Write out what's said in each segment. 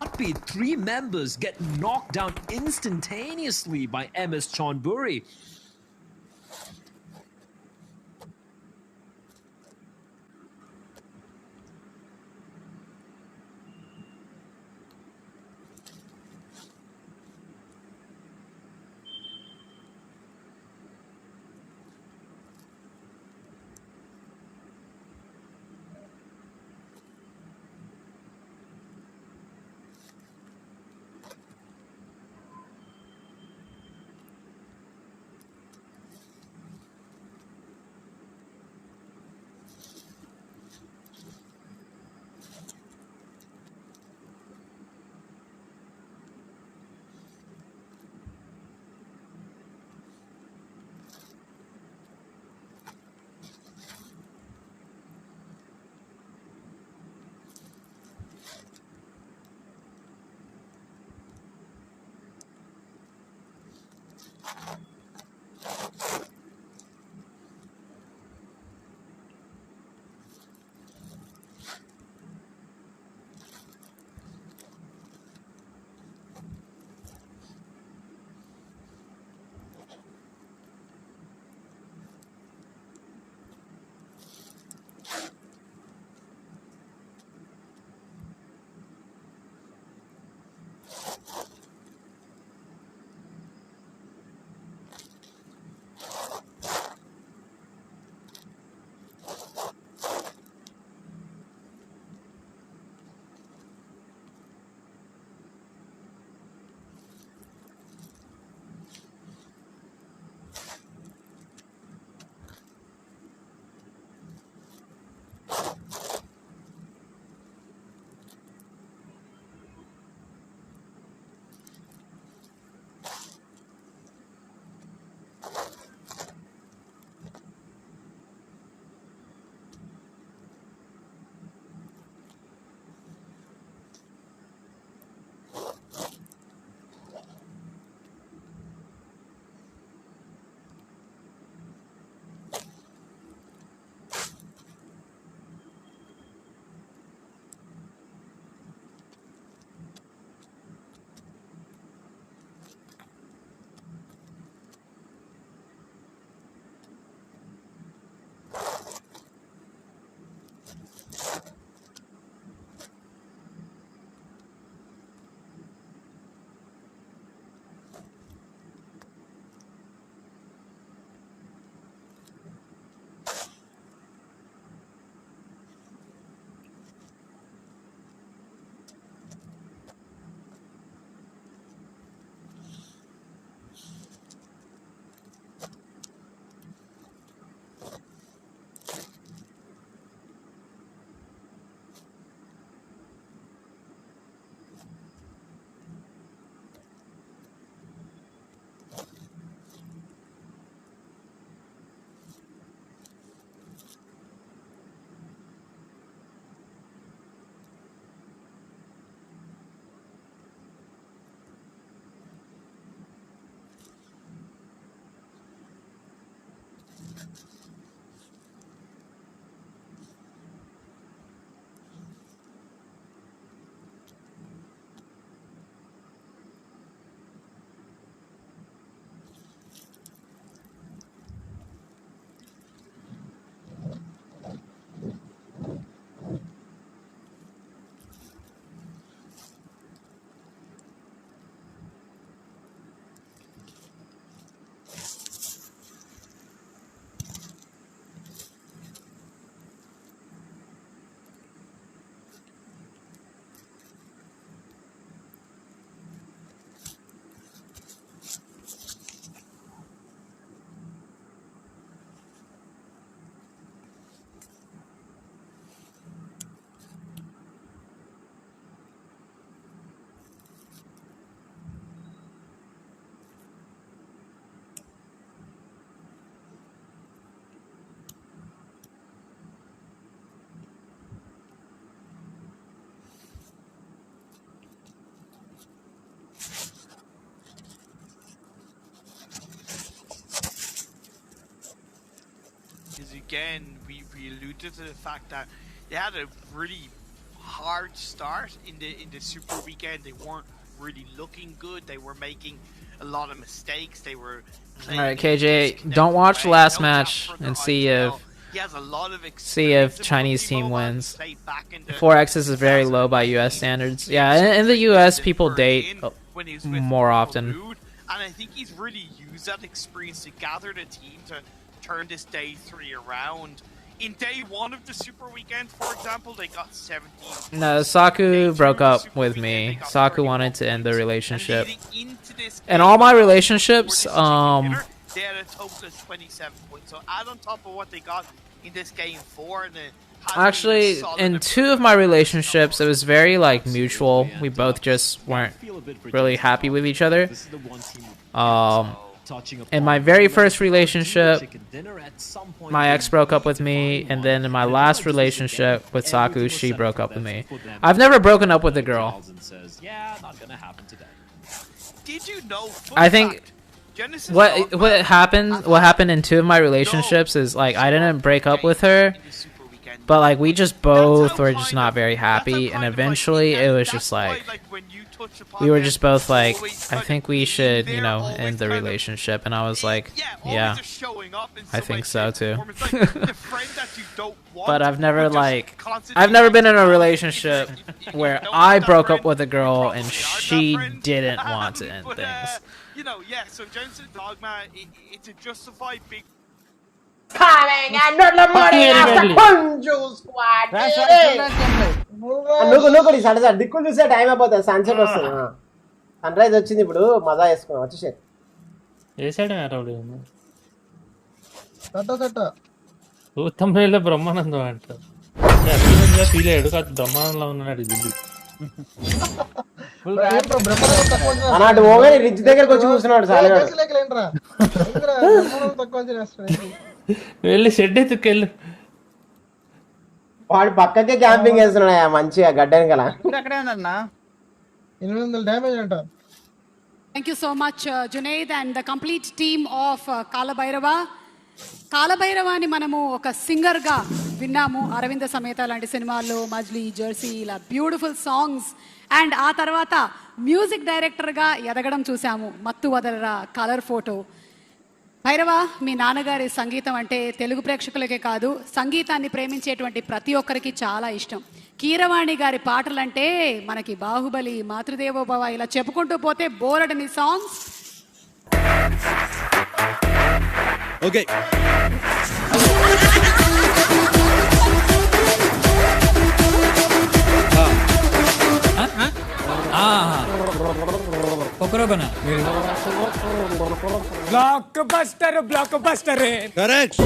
Heartbeat, 3 members get knocked down instantaneously by MS Chonburi. again, we alluded to the fact that they had a really hard start in the Super Weekend. They weren't really looking good. They were making a lot of mistakes. They were all right, KJ, don't watch the last match and see if Chinese team wins. 4x is very low by US standards. Yeah, in the US people date more often. And I think he's really used that experience to gather the team to turn this day 3 around. In day 1 of the Super Weekend, for example, they got 17. No, Saku broke up with me. Saku wanted to end the relationship. And all my relationships, they had a total of 27 points. So add on top of what they got in this game 4, and actually, in 2 of my relationships, it was very like mutual. We both just weren't really happy with each other. In my very first relationship, my ex broke up with me, and then in my last relationship with Saku, she broke up with me. I've never broken up with a girl. Did you know? I think what happened in 2 of my relationships is like I didn't break up with her, but like we just both were just not very happy, and eventually it was just like we were just both like, I think we should, you know, end the relationship, and I was like, yeah, I think so too. But I've never been in a relationship where I broke up with a girl and she didn't want to end things. You know, yeah, so Genesis Dogma, it's a justified big... Coming and not the money after Kunju squad. నువ్వు దిక్కులు చూసే time అయిపోతుంది, sunset వస్తుంది, sun rise వచ్చింది, ఇప్పుడు మజా వేసుకున్నాం వచ్చేసి బ్రహ్మానందం అంటారు ఫీల్ అయ్యాడు కాదు బ్రహ్మానందంలో ఉన్నాడు అలాంటి ఓగా రిచ్ దగ్గరకు వచ్చి కూర్చున్నాడు వెళ్ళి షెడ్ ఎత్తుకెళ్ళు వాడు పక్కకే క్యాంపింగ్ వేస్తున్నాడు మంచిగా గడ్డని కదా అక్కడే ఉందన్నా 800 డ్యామేజ్ అంట. Thank you so much, Junaid and the complete team of Kalabhairava. కాలభైరవాని మనము ఒక సింగర్గా విన్నాము, అరవింద సమేత లాంటి సినిమాల్లో, మజ్లీ, జెర్సీ, ఇలా బ్యూటిఫుల్ సాంగ్స్. అండ్ ఆ తర్వాత మ్యూజిక్ డైరెక్టర్గా ఎదగడం చూసాము, మత్తు వదలరా, కలర్ ఫోటో. భైరవ, మీ నాన్నగారి సంగీతం అంటే తెలుగు ప్రేక్షకులకే కాదు, సంగీతాన్ని ప్రేమించేటువంటి ప్రతి ఒక్కరికి చాలా ఇష్టం. కీరవాణి గారి పాటలంటే మనకి బాహుబలి, మాతృదేవోభవ, ఇలా చెప్పుకుంటూ పోతే బోలెడని songs. Okay blockbuster correct.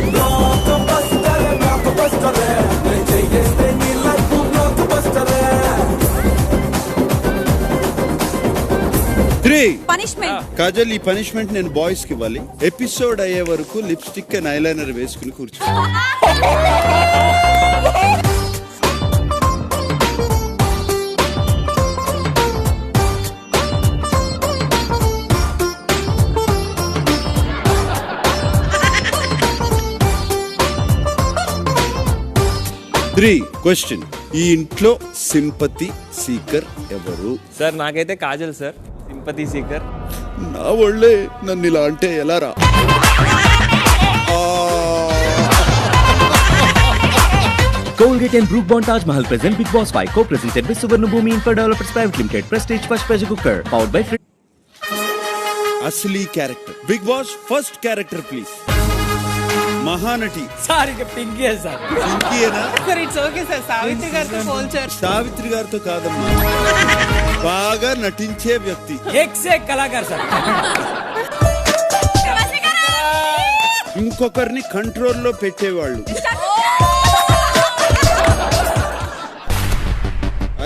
Kajal, ఈ పనిష్మెంట్ నేను బాయ్స్ కి ఇవ్వాలి. ఎపిసోడ్ అయ్యే వరకు లిప్స్టిక్ అండ్ ఐలైనర్ వేసుకుని కూర్చో. 3 క్వశ్చన్. ఈ ఇంట్లో సింపతి సీకర్ ఎవరు? సార్ నాకైతే కాజల్ సార్ సింపతి సీకర్. నా ఒళ్ళే నన్ను ఇలా అంటే ఎలా రా? Colgate and Brook Bond Taj Mahal present Big Boss 5, co-presented with Suvarna Bhoomi Infra Developers Private Limited, Prestige First Pressure Cooker, powered by అసలీ character Bigg Boss first character please. Mahanati sir, ఇక Pinky sir. పింకీయేనా sir? It's okay sir. Savitri గారితో పోల్చారు. సావిత్రి గారితో కాదమ్మా, బాగా నటించే వ్యక్తి. ఎక్సే కళాకారు సార్. ఇంకొకరిని కంట్రోల్లో పెట్టేవాళ్ళు.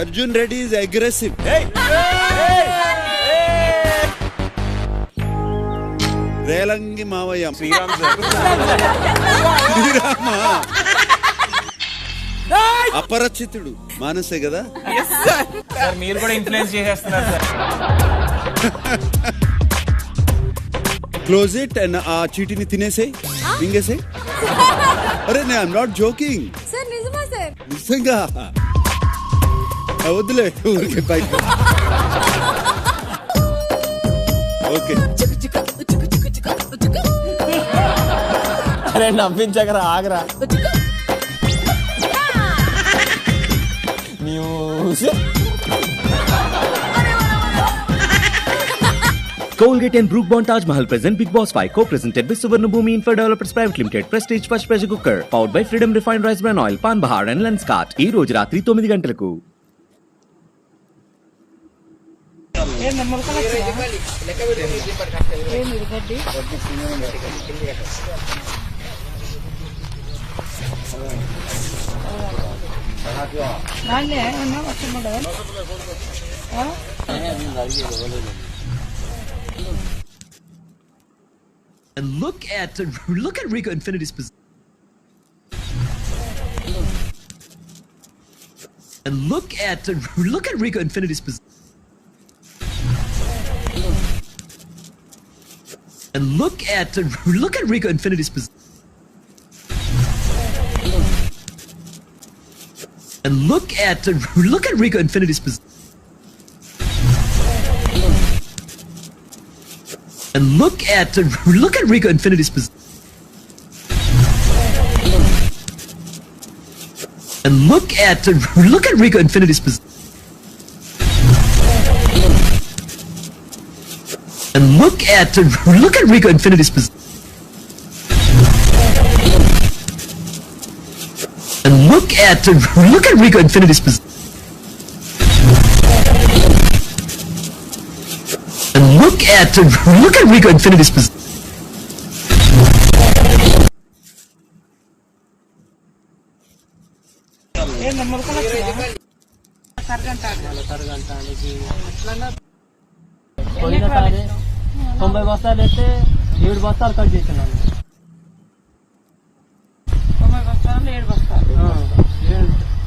Arjun Reddy is aggressive. రేలంగి మావయ్య శ్రీరామ. అపరిచితుడు మానసే కదా. మీరు కూడా ఇన్ఫ్లుయెన్స్ చేసేస్తున్నారు సార్. క్లోజ్ ఇట్ అండ్ ఆ చీటిని తినేసే, మింగేసే. అరే నేను ఐఎమ్ నాట్ జోకింగ్ సార్ నిజమా సార్? నిజంగా వద్దులే ఊరికే పైకి ఓకే అరే నవ్వించగరా ఆగరా music Colgate and Brook Bond Taj Mahal present Big Boss 5 co-presented with Suvarna Bhumi Info Developers Private Limited. Prestige First Pressure Cooker powered by Freedom Refined Rice Bran Oil, Pan Bahar and Lenskart. ఈ రోజు రాత్రి 9 గంటలకు. And look at Rico Infinity's position. And look at Rico Infinity's position. And look at Rico Infinity's position. And look at Rico Infinity's position. And look at Rico Infinity's position. And look at Rico Infinity's position. And look at Rico Infinity's position. And look at Rico Infinity's position. And look at Rico Infinity's position. పోయినసారి 90 బస్తాలు అయితే 7 బస్తాలు cut చేసినాను. 90 బస్తాలు 7 బస్తాలు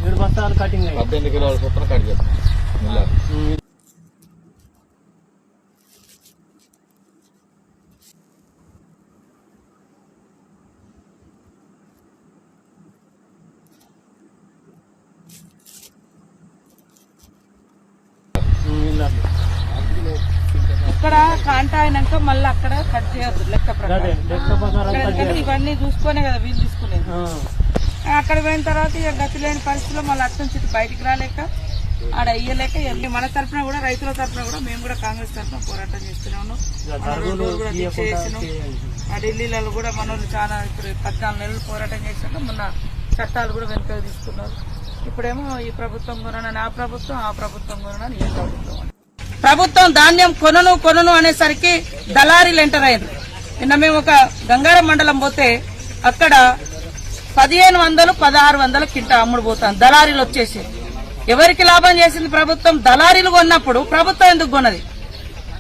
7 బస్తాలు cutting 18 కిలోల చొప్పున కట్ చేస్తాను. ఇక్కడ కాంట అయినాక మళ్ళీ అక్కడ కట్ చేయొద్దు లెక్క ప్రకారం. ఇవన్నీ చూసుకునే కదా వీళ్ళు తీసుకునేది. అక్కడ పోయిన తర్వాత ఇక గతి లేని పరిస్థితిలో మళ్ళీ అటు నుంచి బయటికి రాలేక ఆడ ఇయ్యలేక మన తరఫున కూడా రైతుల తరఫున కూడా మేము కూడా కాంగ్రెస్ తరఫున పోరాటం చేస్తున్నాము. కూడా దీక్ష చేసినాం. ఆ ఢిల్లీలలో కూడా మనోళ్ళు చాలా ఇప్పుడు 14 నెలలు పోరాటం చేశాక మొన్న చట్టాలు కూడా వెనుక తీసుకున్నారు. ఇప్పుడేమో ఈ ప్రభుత్వం కొనని ఆ ప్రభుత్వం, ఆ ప్రభుత్వం కొనని ఈ ప్రభుత్వం. ప్రభుత్వం ధాన్యం కొనను అనేసరికి దళారీలు ఎంటర్ అయ్యారు. నిన్న మేము ఒక గంగారం మండలం పోతే అక్కడ 1500, 1600 కింట అమ్ముడు పోతాం. దళారీలు వచ్చేసి ఎవరికి లాభం చేసింది ప్రభుత్వం? దళారీలు కొన్నప్పుడు ప్రభుత్వం ఎందుకు కొన్నది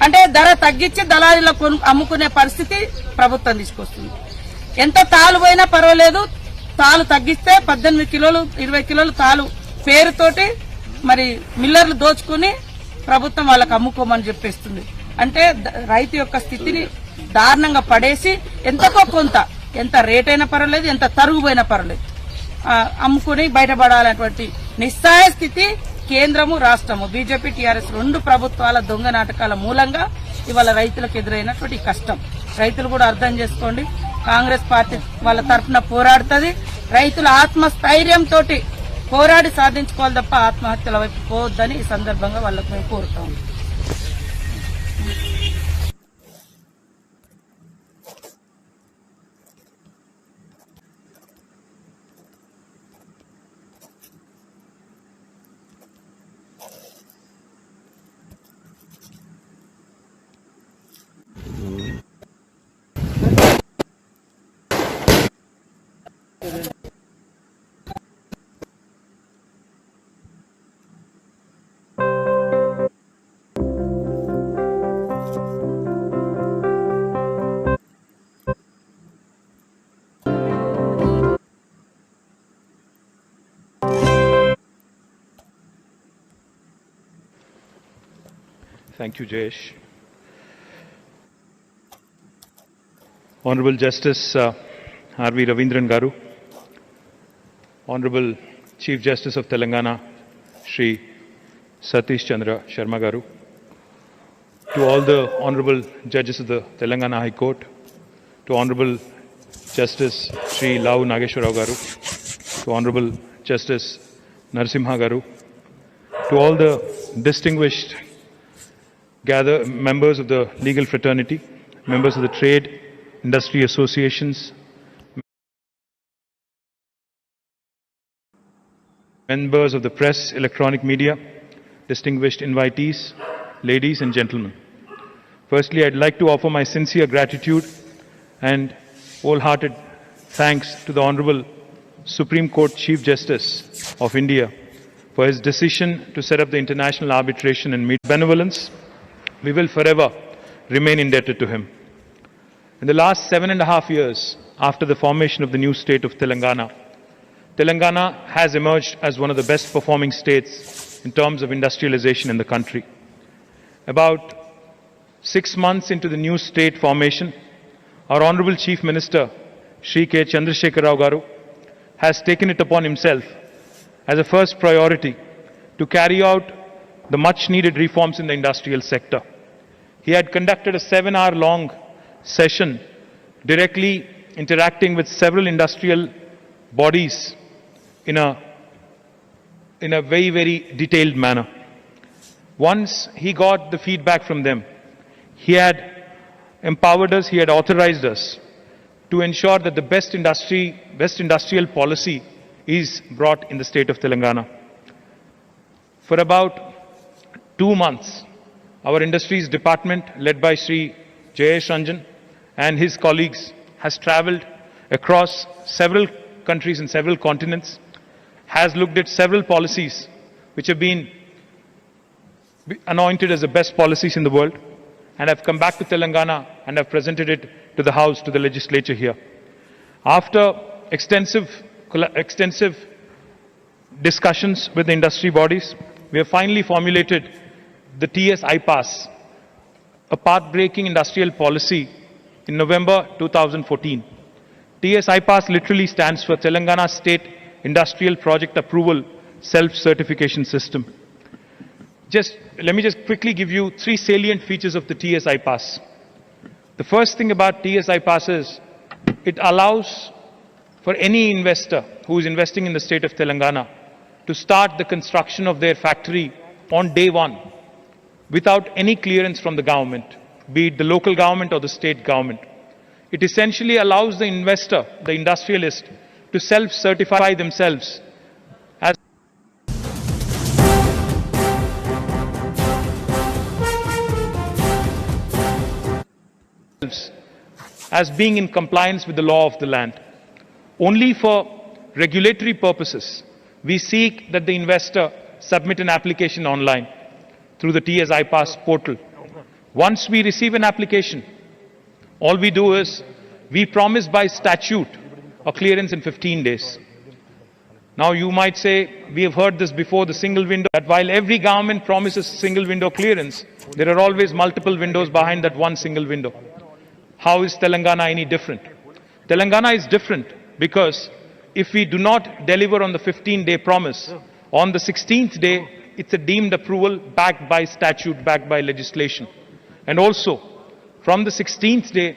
అంటే ధర తగ్గించి దళారీలకు అమ్ముకునే పరిస్థితి ప్రభుత్వం తీసుకొస్తుంది. ఎంత తాలు పోయినా పర్వాలేదు, తాలు తగ్గిస్తే 18 కిలోలు 20 కిలోలు తాలు పేరుతోటి మరి మిల్లర్లు దోచుకుని ప్రభుత్వం వాళ్ళకి అమ్ముకోమని చెప్పేస్తుంది. అంటే రైతు యొక్క స్థితిని దారుణంగా పడేసి ఎంతకో కొంత, ఎంత రేట్ అయినా పర్వాలేదు, ఎంత తరుగు పోయినా పర్వాలేదు, అమ్ముకుని బయటపడాలనేటువంటి నిస్సహాయ స్థితి కేంద్రము రాష్ట్రము బీజేపీ టీఆర్ఎస్ 2 ప్రభుత్వాల దొంగ నాటకాల మూలంగా ఇవాళ రైతులకు ఎదురైనటువంటి కష్టం. రైతులు కూడా అర్థం చేసుకోండి. కాంగ్రెస్ పార్టీ వాళ్ళ తరఫున పోరాడుతుంది. రైతుల ఆత్మస్థైర్యంతో పోరాడి సాధించుకోవాలి తప్ప ఆత్మహత్యల వైపు పోవద్దని ఈ సందర్భంగా వాళ్ళకు మేము కోరుతాం. Thank you, Jayesh. Honorable Justice R.V. Ravindran Garu, Honorable Chief Justice of Telangana, Shri Satish Chandra Sharma Garu, to all the Honorable Judges of the Telangana High Court, to Honorable Justice Shri Lau Nageshwara Garu, to Honorable Justice Narasimha Garu, to all the distinguished members of the legal fraternity, members of the trade, industry associations, members of the press, electronic media, distinguished invitees, ladies and gentlemen. Firstly, I'd like to offer my sincere gratitude and wholehearted thanks to the Honorable Supreme Court Chief Justice of India for his decision to set up the International Arbitration and Media Benevolence. We will forever remain indebted to him. In the last 7.5 years after the formation of the new state of Telangana, Telangana has emerged as one of the best performing states in terms of industrialization in the country. About 6 months into the new state formation, our Honorable Chief Minister, Shri K. Chandrasekhar Rao Garu, has taken it upon himself as a first priority to carry out the much needed reforms in the industrial sector. He had conducted a 7-hour-long session directly interacting with several industrial bodies in a very, very detailed manner. Once he got the feedback from them, he had empowered us, he had authorized us to ensure that the best industrial policy is brought in the state of Telangana. For about 2 months, our industries department, led by Sri Jayesh Ranjan and his colleagues, has travelled across several countries and several continents, has looked at several policies which have been anointed as the best policies in the world, and have come back to Telangana and have presented it to the House, to the legislature here. After extensive discussions with the industry bodies, we have finally formulated the TS IPAS, a path-breaking industrial policy, in November 2014. TS IPAS literally stands for Telangana State Industrial Project Approval Self-Certification System. Let me just quickly give you 3 salient features of the TS IPAS. The first thing about TS IPAS is it allows for any investor who is investing in the state of Telangana to start the construction of their factory on day one without any clearance from the government, be it the local government or the state government. It essentially allows the investor, the industrialist, to self-certify themselves as being in compliance with the law of the land. Only for regulatory purposes, we seek that the investor submit an application online through the TS IPAS portal. Once we receive an application, all we do is we promise by statute a clearance in 15 days. Now you might say, we have heard this before, the single window, that while every government promises single window clearance, there are always multiple windows behind that one single window. How is Telangana any different? Telangana is different because if we do not deliver on the 15-day promise, on the 16th day, it's a deemed approval backed by statute, backed by legislation. And also, from the 16th day,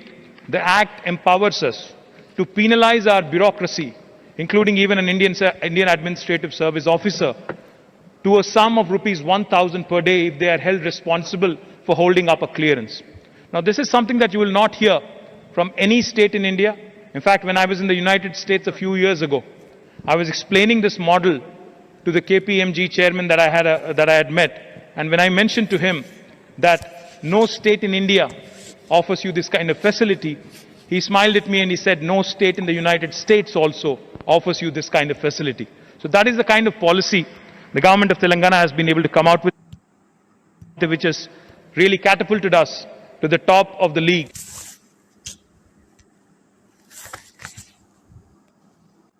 the Act empowers us to penalize our bureaucracy, including even an Indian Administrative Service officer, to a sum of rupees 1,000 per day if they are held responsible for holding up a clearance. Now, this is something that you will not hear from any state in India. In fact, when I was in the United States a few years ago, I was explaining this model to the KPMG chairman that I had met. And when I mentioned to him that no state in India offers you this kind of facility, he smiled at me and he said, no state in the United States also offers you this kind of facility. So that is the kind of policy the government of Telangana has been able to come out with, which has really catapulted us to the top of the league.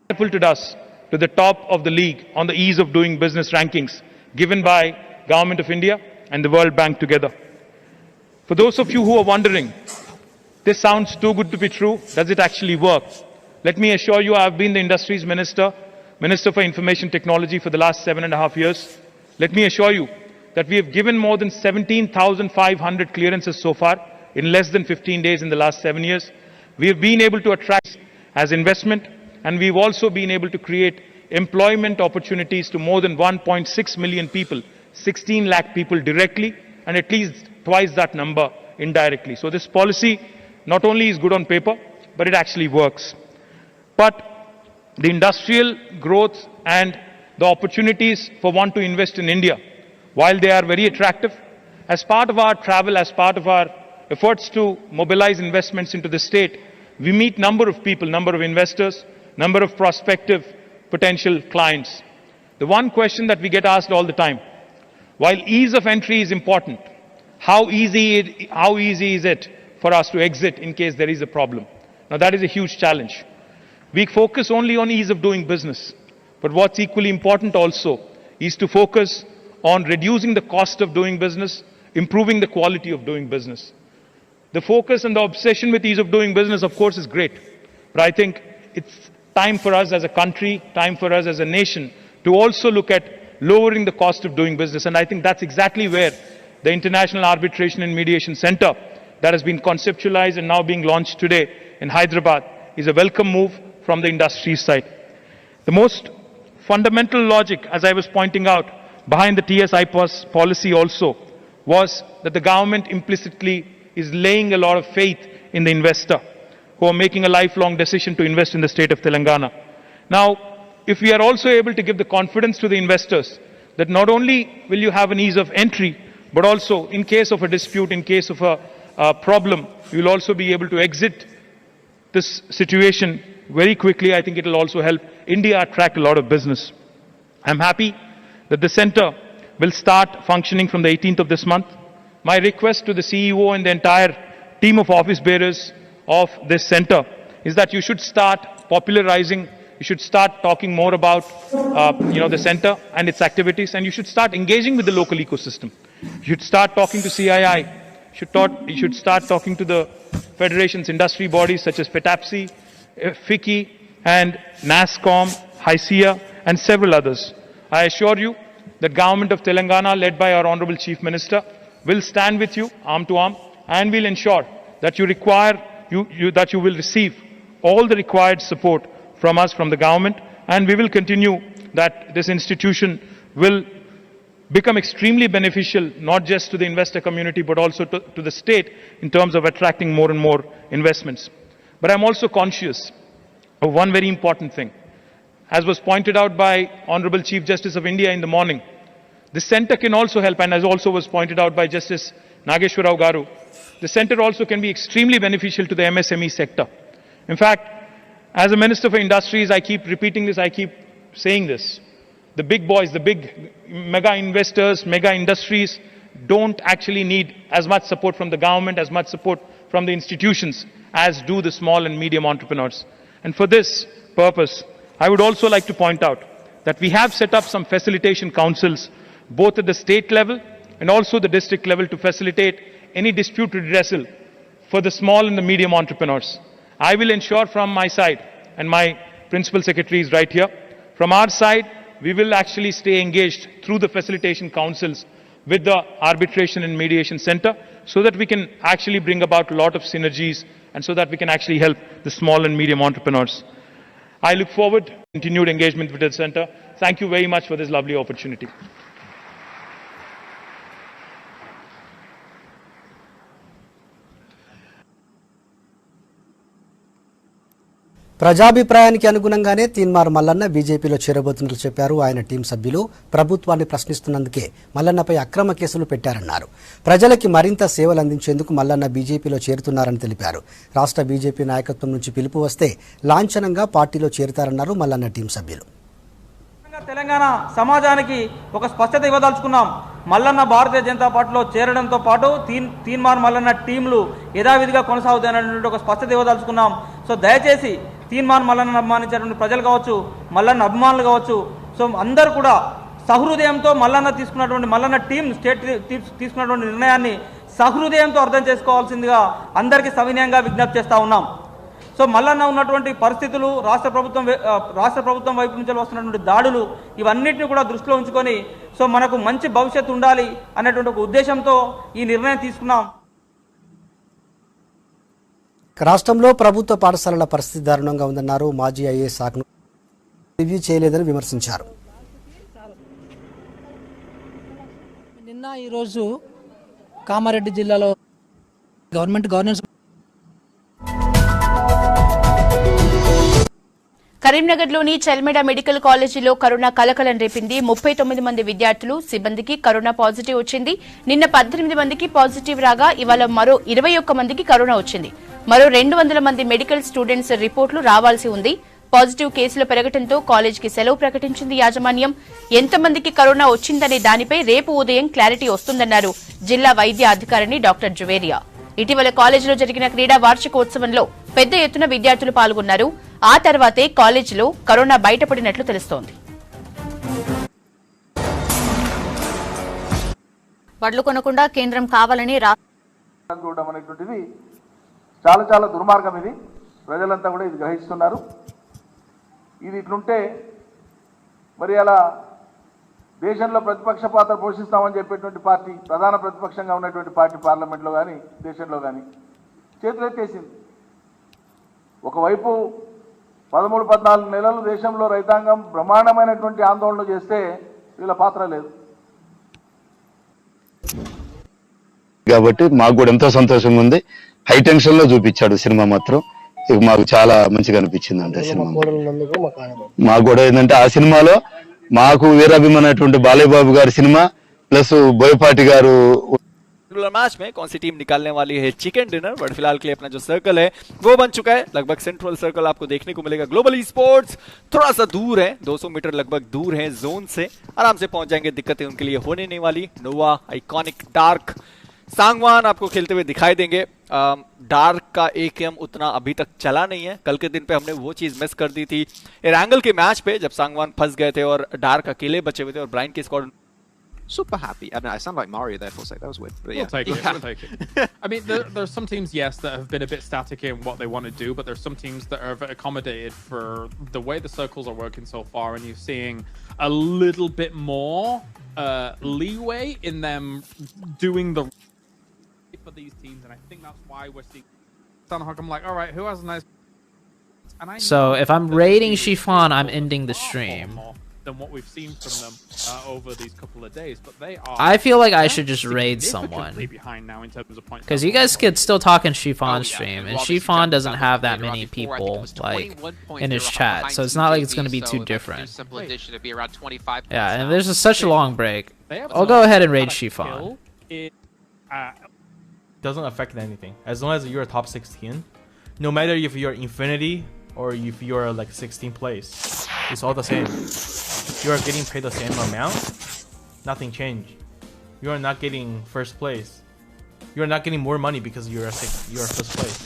Catapulted us to the top of the league on the ease of doing business rankings given by Government of India and the World Bank together. For those of you who are wondering, this sounds too good to be true, does it actually work? Let me assure you, I have been the industries minister Minister for Information Technology for the last 7.5 years, let me assure you that we have given more than 17,500 clearances so far in less than 15 days in the last 7 years. We have been able to attract as investment, and we've also been able to create employment opportunities to more than 1.6 million people, 16 lakh people directly, and at least twice that number indirectly. So this policy not only is good on paper, but it actually works. But the industrial growth and the opportunities for one to invest in India, while they are very attractive, as part of our travel, as part of our efforts to mobilize investments into the state, we meet number of people, number of investors, number of prospective potential clients. The one question that we get asked all the time, while ease of entry is important, how easy is it for us to exit in case there is a problem? Now that is a huge challenge. We focus only on ease of doing business, but what's equally important also is to focus on reducing the cost of doing business, improving the quality of doing business. The focus and the obsession with ease of doing business, of course, is great, but I think it's time for us as a country, time for us as a nation to also look at lowering the cost of doing business. And I think that's exactly where the International Arbitration and Mediation Center that has been conceptualized and now being launched today in Hyderabad is a welcome move from the industry side. The most fundamental logic, as I was pointing out, behind the TSI policy also was that the government implicitly is laying a lot of faith in the investor who are making a lifelong decision to invest in the state of Telangana. Now, if we are also able to give the confidence to the investors that not only will you have an ease of entry, but also in case of a dispute, in case of a problem, you will also be able to exit this situation very quickly. I think it will also help India attract a lot of business. I'm happy that the center will start functioning from the 18th of this month. My request to the CEO and the entire team of office bearers of this center is that you should start popularizing, you should start talking more about the center and its activities, and you should start engaging with the local ecosystem. You should start talking to CII, you should start talking to the federations, industry bodies such as PETAPSI, FICCI and NASCOM, HYCIA and several others. I assure you that Government of Telangana, led by our Honorable Chief Minister, will stand with you arm to arm and will ensure that you will receive all the required support from us, from the government, and we will continue that this institution will become extremely beneficial not just to the investor community but also to the state in terms of attracting more and more investments. But I'm also conscious of one very important thing. As was pointed out by Honorable Chief Justice of India in the morning, the center can also help, and as also was pointed out by Justice Nageshwar Rao Garu, the center also can be extremely beneficial to the MSME sector. In fact, as a Minister for Industries, I keep repeating this, I keep saying this. The big boys, the big mega investors, mega industries don't actually need as much support from the government, as much support from the institutions as do the small and medium entrepreneurs. And for this purpose, I would also like to point out that we have set up some facilitation councils both at the state level and also the district level to facilitate any dispute redressal for the small and the medium entrepreneurs. I will ensure from my side, and my principal secretary is right here, from our side, we will actually stay engaged through the facilitation councils with the Arbitration and Mediation Center so that we can actually bring about a lot of synergies and so that we can actually help the small and medium entrepreneurs. I look forward to continued engagement with the center. Thank you very much for this lovely opportunity. ప్రజాభిప్రాయానికి అనుగుణంగానే తీన్మార్ మల్లన్న బీజేపీలో చేరబోతున్నట్లు చెప్పారు. ఆయన team సభ్యులు ప్రభుత్వాన్ని ప్రశ్నిస్తున్నందుకే మల్లన్నపై అక్రమ కేసులు పెట్టారన్నారు. ప్రజలకి మరింత సేవలు అందించేందుకు మల్లన్న బీజేపీలో చేరుతున్నారని తెలిపారు. రాష్ట్ర బీజేపీ నాయకత్వం నుంచి పిలుపు వస్తే లాంఛనంగా పార్టీలో చేరుతారన్నారు మల్లన్న టీం సభ్యులు. తెలంగాణ సమాజానికి ఒక స్పష్టత ఇవ్వదలుచుకున్నాం. మల్లన్న భారతీయ జనతా పార్టీలో చేరడంతో పాటు తీన్మార్ మల్లన్న టీంలు యథావిధిగా కొనసాగుతాయనేటువంటి ఒక స్పష్టత ఇవ్వదలుచుకున్నాం. సో దయచేసి తీన్మార్ మల్లన్న అభిమానించేటువంటి ప్రజలు కావచ్చు, మల్లన్న అభిమానులు కావచ్చు, సో అందరూ కూడా సహృదయంతో మల్లన్న టీం స్టేట్ తీసుకున్నటువంటి నిర్ణయాన్ని సహృదయంతో అర్థం చేసుకోవాల్సిందిగా అందరికీ సవినయంగా విజ్ఞప్తి చేస్తూ ఉన్నాం. సో మల్లన్న ఉన్నటువంటి పరిస్థితులు రాష్ట్ర ప్రభుత్వం వైపు నుంచి వస్తున్నటువంటి దాడులు ఇవన్నిటిని కూడా దృష్టిలో ఉంచుకొని సో మనకు మంచి భవిష్యత్తు ఉండాలి అనేటువంటి ఒక ఉద్దేశంతో ఈ నిర్ణయం తీసుకున్నాం. రాష్ట్రంలో ప్రభుత్వ పాఠశాలల పరిస్థితి దారుణంగా ఉందన్నారు. మాజీ ఐఏఎస్ శాఖను రివ్యూ చేయలేదని విమర్శించారు. నిన్న ఈరోజు కామారెడ్డి జిల్లాలో గవర్నెన్స్ కరీంనగర్లోని చెల్మెడ మెడికల్ కాలేజీలో కరోనా కలకలం రేపింది. 39 మంది విద్యార్థులు సిబ్బందికి కరోనా పాజిటివ్ వచ్చింది. నిన్న 18 మందికి పాజిటివ్ రాగా ఇవాళ మరో 21 మందికి కరోనా వచ్చింది. మరో 200 మంది మెడికల్ స్టూడెంట్స్ రిపోర్టులు రావాల్సి ఉంది. పాజిటివ్ కేసులు పెరగడంతో కాలేజీకి సెలవు ప్రకటించింది యాజమాన్యం. ఎంతమందికి కరోనా వచ్చిందనే దానిపై రేపు ఉదయం క్లారిటీ వస్తుందన్నారు జిల్లా వైద్య అధికారిని డాక్టర్ జువేరియా. ఇటీవల కాలేజీలో జరిగిన క్రీడా వార్షికోత్సవంలో పెద్ద ఎత్తున విద్యార్థులు పాల్గొన్నారు. ఆ తర్వాతే కాలేజీలో కరోనా బయటపడినట్లు తెలుస్తోంది. వడ్లు కొనకుండా కేంద్రం కావాలని చూడడం అనేటువంటిది చాలా చాలా దుర్మార్గం. ఇది ప్రజలంతా కూడా ఇది గ్రహిస్తున్నారు. ఇది ఇట్లుంటే మరి అలా దేశంలో ప్రతిపక్ష పాత్ర పోషిస్తామని చెప్పేటువంటి పార్టీ, ప్రధాన ప్రతిపక్షంగా ఉన్నటువంటి పార్టీ పార్లమెంట్లో కానీ దేశంలో కానీ చేతులెత్తేసింది. ఒకవైపు 13-14 నెలలు దేశంలో రైతాంగం బ్రహ్మాండమైనటువంటి ఆందోళనలు చేస్తే వీళ్ళ పాత్ర లేదు. కాబట్టి మాకు కూడా ఎంతో సంతోషంగా ఉంది. హై టెన్షన్ లో చూపించాడు సినిమా మాత్రం. ఇక మాకు చాలా మంచిగా అనిపించింది. అంటే సినిమా మాకు కూడా ఏంటంటే ఆ సినిమాలో మాకు వీరాభిమానటువంటి బాలయ్య బాబు గారి సినిమా ప్లస్ బోయపాటి గారు मैच में कौन सी टीम निकालने वाली है चिकन डिनर, बट फिलहाल के लिए अपना जो सर्कल है वो बन चुका है. लगभग सेंट्रल सर्कल आपको देखने को मिलेगा. ग्लोबल ई स्पोर्ट्स थोड़ा सा दूर है, 200 मीटर लगभग दूर है जोन से. आराम से पहुंच जाएंगे, दिक्कतें उनके लिए होने नहीं वाली. नोवा आइकॉनिक डार्क सांगवान आपको खेलते हुए दिखाई देंगे. डार्क का AKM उतना अभी तक चला नहीं है. कल के दिन पे हमने वो चीज मिस कर दी थी एरंगल के मैच पे, जब सांगवान फंस गए थे और डार्क अकेले बचे हुए थे और ब्राइन की squad. Super happy. I mean, I sound like Mario there for a sec. That was weird. But yeah. We'll take it. I mean, there's some teams, yes, that have been a bit static in what they want to do, but there's some teams that have accommodated for the way the circles are working so far, and you're seeing a little bit more leeway in them doing the for these teams, and I think that's why we're seeing Sunhawk. I'm like, all right, who has a nice? So if I'm raiding Chiffon, I'm ending the stream. Than what we've seen from them over these couple of days, but they are. I feel like I should just raid someone because you guys could still talk in Chiffon's stream, and Chiffon doesn't have that many people like in his chat, so it's not like it's going to be too different. Yeah, and there's such a long break. I'll go ahead and raid Chiffon. Doesn't affect anything as long as you're top 16. No matter if you're Infinity or if you're like 16th place, it's all the same. You are getting paid the same amount. Nothing changed. You are not getting first place. You are not getting more money because you're first place.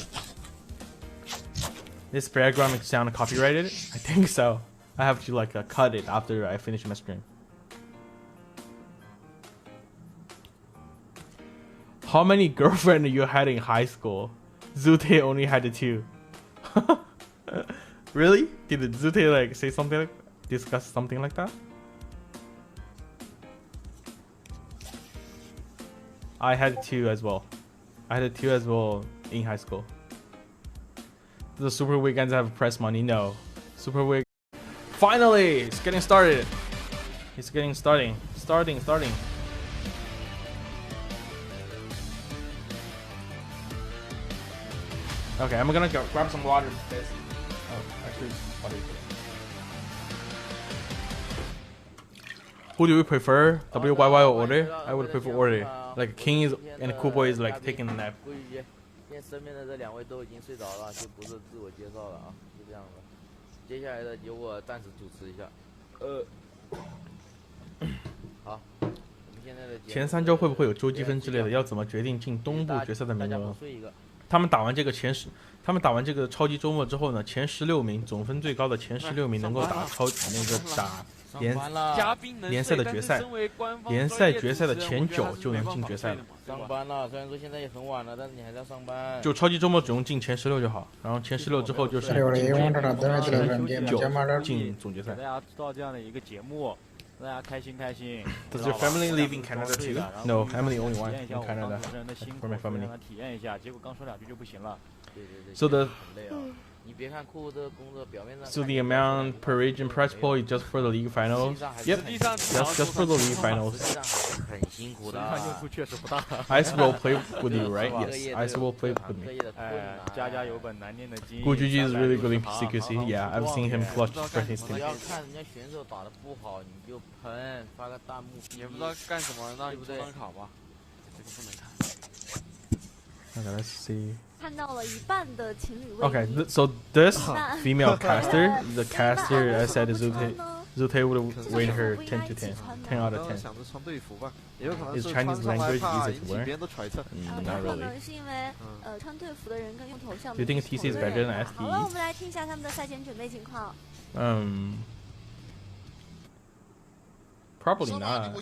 This paragraph sound copyrighted? I think so. I have to like cut it after I finish my stream. How many girlfriends you had in high school? Zute only had 2. Really? Did Zute like say something like discuss something like that? I had 2 as well. I had 2 as well in high school. The Super Weekends have press money? No. Super Week. Finally! It's getting started. It's getting starting. Okay, I'm gonna go grab some water. Oh, actually, water. Who do you prefer? WYY or Order? I would prefer Order. Like King is and Cool Boy is like taking a nap. 因为身边的这2位都已经睡着了，就不是自我介绍了啊，就这样的。接下来的由我暂时主持一下。好，我们现在的前3周会不会有周积分之类的？要怎么决定进东部决赛的名额？他们打完这个超级周末之后呢，前16名总分最高的前16名能够打联赛的决赛，联赛决赛的前9就能进决赛了。上班了，虽然说现在也很晚了，但是你还是要上班。就超级周末只用进前16就好，然后前16之后就是前9进总决赛。大家知道这样的一个节目，大家开心开心。Does your family live in Canada too? No, family only one in Canada. For my family. 体验一下，结果刚说2句就不行了。对对对。 So the 你别看酷这个工作表面上。So the amount per region prize pool is just for the league finals. Yep, just for the league finals. 很辛苦的。确实不大。Ice will play with you, right? Yes, Ice will play with me. 家家有本难念的经。PUBG is really good in PCQC. Yeah, I've seen him clutch for his team. 不要看人家选手打得不好，你就喷，发个弹幕。也不知道干什么，那对不对？考吧，这个不能看。 Okay, let's see. 看到了一半的情侣位。 Okay, so this female caster, the caster I said Zute would rate her 10 to 10, 10 out of 10. Is Chinese language easy to learn? Not really. Do you think TC is better than STE? 好了，我们来听一下他们的赛前准备情况。Probably not.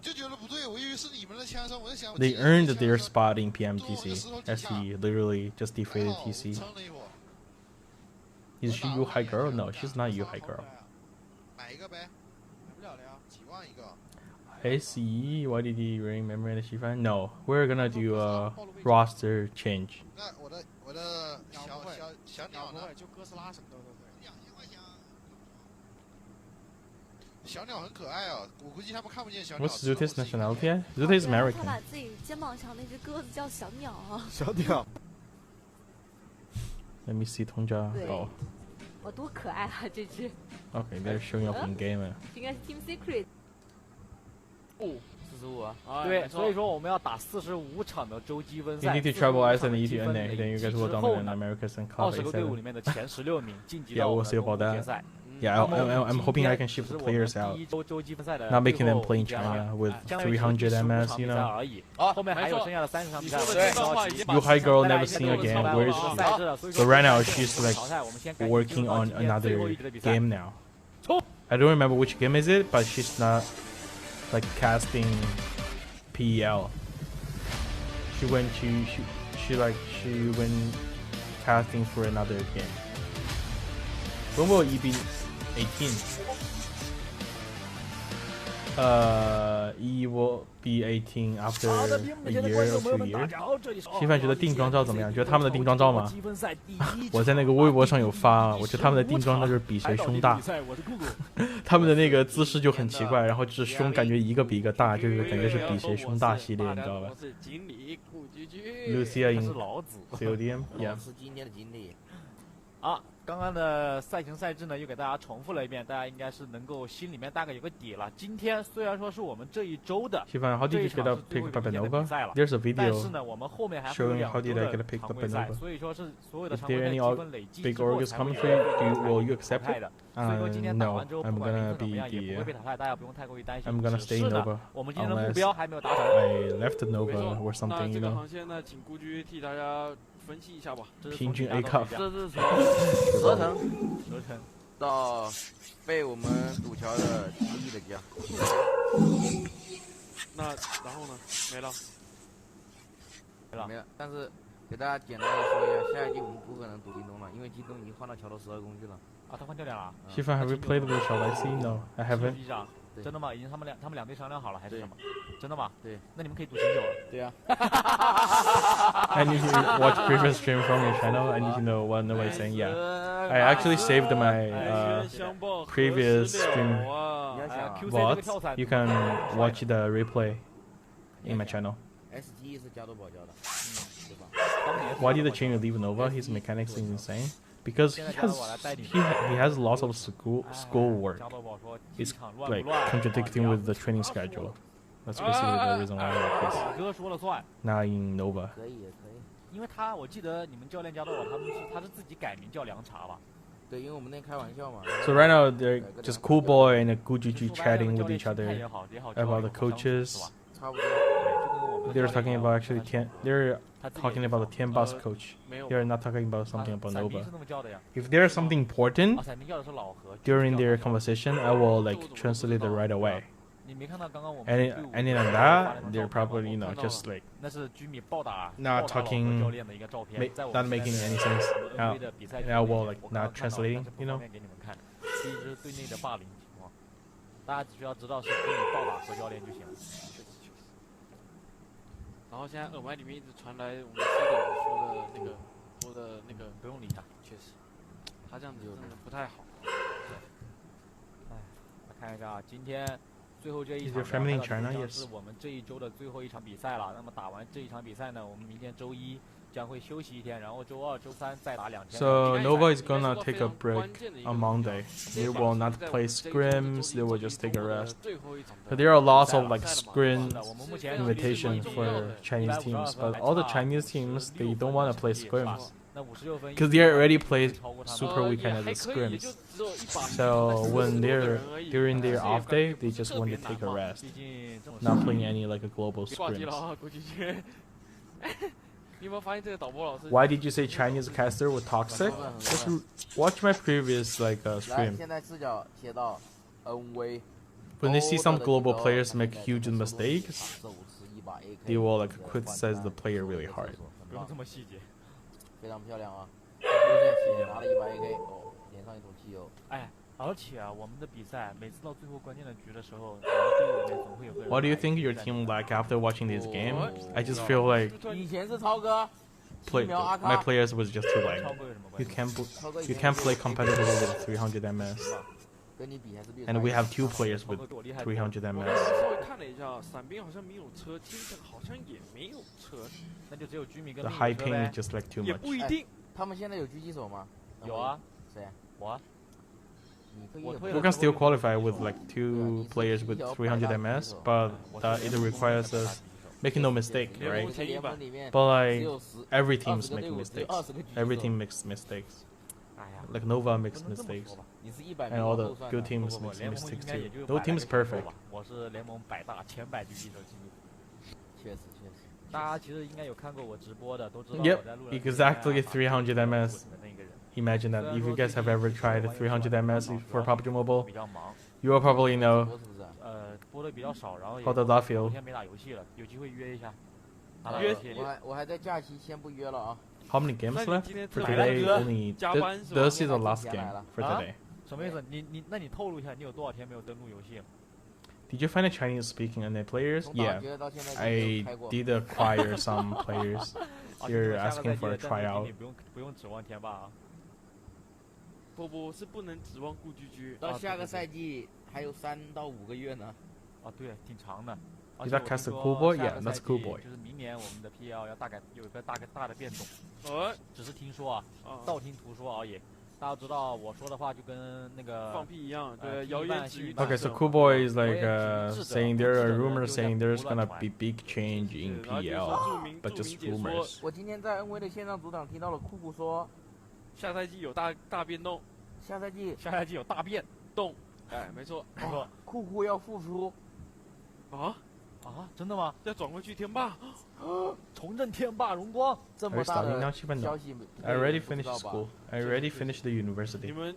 They earned their spot in PMGC. STE literally just defeated TC. Is she Yu Hai girl? No, she's not Yu Hai girl. SE, why did he remember that she found? No, we're gonna do a roster change. 小鸟很可爱哦，我估计他们看不见小鸟。 What's Zute's nationality? Zute is American. 他把自己肩膀上那只鸽子叫小鸟啊。小鸟。Let me see 通家。哦。哇，多可爱啊这只。Okay, they're showing up in game. 应该是 Team Secret。45啊。对，所以说我们要打45场的洲积分赛。 You need to travel ice and eat NA, then you guys will dominate Americas and club 20个队伍里面的前16名晋级 Yeah, 到 we'll see about 决赛。 Yeah, I'm hoping I can ship the players out. Not making them play in China with 300 MS, you know. Yu Hai girl never seen again. Where is she? So right now she's like working on another game now. I don't remember which game is it, but she's not like casting PEL. She went casting for another game. When will he be 18? He will be 18 after a year or 2 years. 稀饭觉得定妆照怎么样？觉得他们的定妆照吗？我在那个微博上有发，我觉得他们的定妆照就是比谁胸大。他们的那个姿势就很奇怪，然后就是胸感觉一个比一个大，就是感觉是比谁胸大系列，你知道吧 ？Lucia in CODM, yeah. 是今天的经理。啊。 刚刚的赛程赛制呢，又给大家重复了一遍，大家应该是能够心里面大概有个底了。今天虽然说是我们这一周的这一场是最后一天的比赛了，但是呢，我们后面还会有2周的常规赛，所以说是所有的常规赛积分累积之后才会有淘汰的。所以说今天打完之后，不管名次怎么样，也不会被淘汰，大家不用太过于担心。只是呢，我们今天的目标还没有达成。那这个航线呢，请顾局替大家 分析一下吧。平均 A cup， 这是从蛇城到被我们堵桥的基地的家。那然后呢？没了。没了。但是给大家简单的说一下，下一季我们不可能堵京东了，因为京东已经换到桥头12公去了。啊，他换教练了。稀饭 have we played with Shao Lai? No, I haven't. 真的吗？已经他们两队商量好了还是什么？真的吗？对。那你们可以赌醒酒了。对呀。I need to watch previous stream from your channel. I need to know what nobody's saying. Yeah, I actually saved my previous stream VOD. You can watch the replay in my channel. SG 是加多宝教的，对吧？ Why did the chain leave Nova? His mechanics is insane. Because he has lots of school work. It's like contradicting with the training schedule. That's basically the reason why he's not in Nova. 可以也可以。因为我记得你们教练加多宝他是自己改名叫凉茶吧？对，因为我们那开玩笑嘛。So right now they're just Cool Boy and Gujuju chatting with each other about the coaches. 差不多。They're talking about actually they're talking about the 10 boss coach. They're not talking about something about Nova. If there's something important during their conversation, I will like translate it right away. And in that, they're probably just like not talking, not making any sense. I will like not translating, 大家只需要知道是跟你暴打何教练就行了。然后现在耳麦里面一直传来我们C的说的那个，不用理他，确实，他这样子真的不太好。哎，来看一下啊，今天最后这一场是我们这一周的最后一场比赛了。那么打完这一场比赛呢，我们明天周一将会休息一天，然后周二、周三再打2天。So Nova is gonna take a break on Monday. They will not play scrims. They will just take a rest. But there are lots of like scrim invitations for Chinese teams, but all the Chinese teams they don't want to play scrims because they already play Super Weekend as a scrims. So when they're during their off day, they just want to take a rest, not playing any like a global scrims. Why did you say Chinese caster were toxic? Just watch my previous like stream. When they see some global players make huge mistakes, they will like criticize the player really hard. 而且啊，我们的比赛每次到最后关键的局的时候，队伍里面总会有个人。What do you think your team like after watching this game? I just feel like my players was just too like you can't play competitively with 300 ms. And we have 2 players with 300 ms. 稍微看了一下，伞兵好像没有车，金城好像也没有车，那就只有居民跟 The high ping is just like too much. 也不一定。他们现在有狙击手吗？有啊，谁？我啊。We can still qualify with like 2 players with 300 ms, but it requires us making no mistake, right? But like every team's making mistakes. Every team makes mistakes. Like Nova makes mistakes, and all the good teams make mistakes too. No team is perfect. 我是联盟100大前100狙击手记录。确实。大家其实应该有看过我直播的，都知道 Yep, 我在路上 exactly 300 ms. Imagine that if you guys have ever tried 300 ms for PUBG Mobile, you will probably know 播的比较少，然后 how does that feel. 天没打游戏了，有机会约一下。我还在假期，先不约了啊。How many games left for today? Only this is the last game for today. 什么意思？那你透露一下，你有多少天没有登录游戏？Did you find a Chinese-speaking NA players? Yeah, I did acquire some players. You're asking for a tryout. 不用指望天霸啊。不是不能指望顾居居。到下个赛季还有3到5个月呢。啊，对，挺长的。Is that cast a cool boy? Yeah, that's cool boy. 就是明年我们的 PL 要有一个大的变动。只是听说啊，道听途说而已。大家知道我说的话就跟那个放屁一样，对，谣言止于。Okay, so cool boy is like saying there are rumors saying there's gonna be big change in PL, but just rumors. 我今天在 NV 的线上组长听到了酷酷说，下赛季有大变动。下赛季有大变动，哎，没错，没错，酷酷要复出。啊，真的吗？要转回去天霸，重振天霸荣光，这么大的消息。I already finished school. I already finished the university. 你们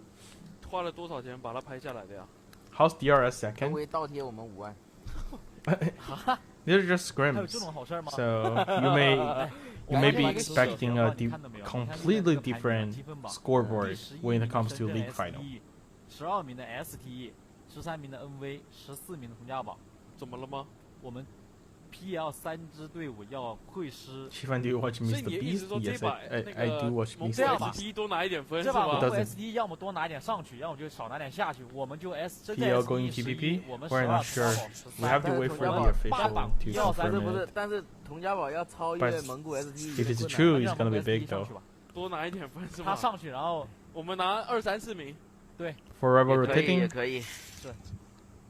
花了多少钱把它拍下来的呀 ？How's DRS second? 会倒贴我们5万。They're just scrims, so you may be expecting a completely different scoreboard when it comes to league final. 12名的 ST， 13名的 NV， 14名的洪家堡。怎么了吗？我们 PL 3支队伍要会师。Shifan, do you watch Mr. Beast? Yes, I do watch Mr. Beast. 多拿一点分是吧？我 SD 要么多拿一点上去，要么就少拿点下去。我们就 PL going PVP? We're not sure. We have to wait for the official to confirm it. 但是童家堡要超越蒙古 SD。 If it's true, it's gonna be big though. 多拿一点分是吧？他上去，然后我们拿2、3、4名。对。Forever rotating. 也可以。是。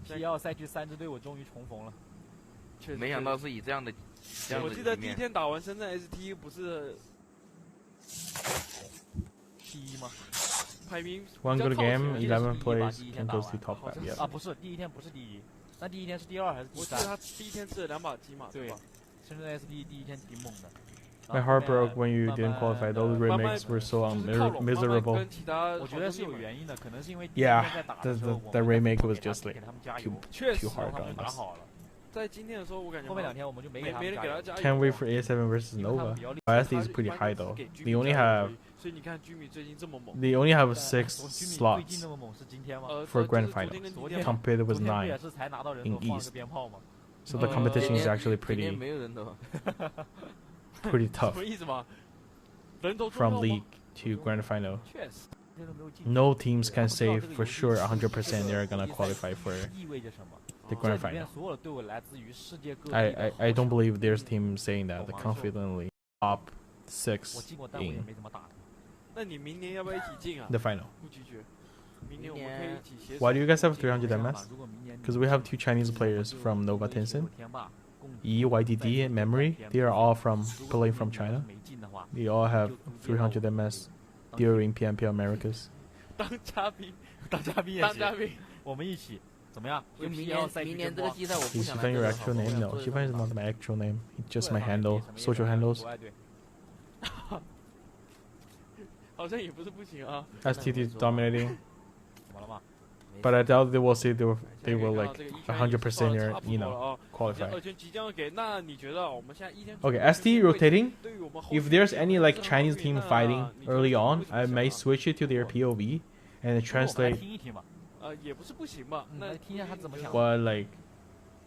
PL 赛区3支队伍终于重逢了。没想到是以这样的。我记得第一天打完深圳 ST 不是第1吗？排名 One good game, 11 plays can go to top 5. 啊，不是，第一天不是第1，那第一天是第2还是第3？我记得他第一天吃了2把鸡嘛，对吧？深圳 SP 第一天挺猛的。 My heart broke when you didn't qualify. Those remakes were so miserable. 我觉得是有原因的，可能是因为 Yeah, the remake was just like too hard on us. 在今天的时候，我感觉后面2天我们就没人给他加油。 Can't wait for A7 versus Nova. SD is pretty high though. They only have 所以你看居民最近这么猛。 They only have 6 slots for grand final, compared with 9 in East. So the competition is actually pretty tough. From league to grand final, no teams can say for sure 100% they're gonna qualify for the grand final. I don't believe there's team saying that confidently top 6 in 那你明年要不要一起进啊？ the final. 不拒绝。明年我们可以一起携手。 Why do you guys have 300 MS? Because we have 2 Chinese players from Nova Tencent, YDD, and Memory. They are all playing from China. They all have 300 MS during PMP Americas. 当嘉宾，当嘉宾也行。当嘉宾，我们一起怎么样？就明年这个季赛我不 Is 想 Shifan your actual name? No, Shifan is not my actual name. It's just my handle, social handles. 好像也不是不行啊。 STD is dominating. But I doubt they will say they will like 100% qualify. Okay, ST rotating. If there's any like Chinese team fighting early on, I may switch it to their POV and translate what like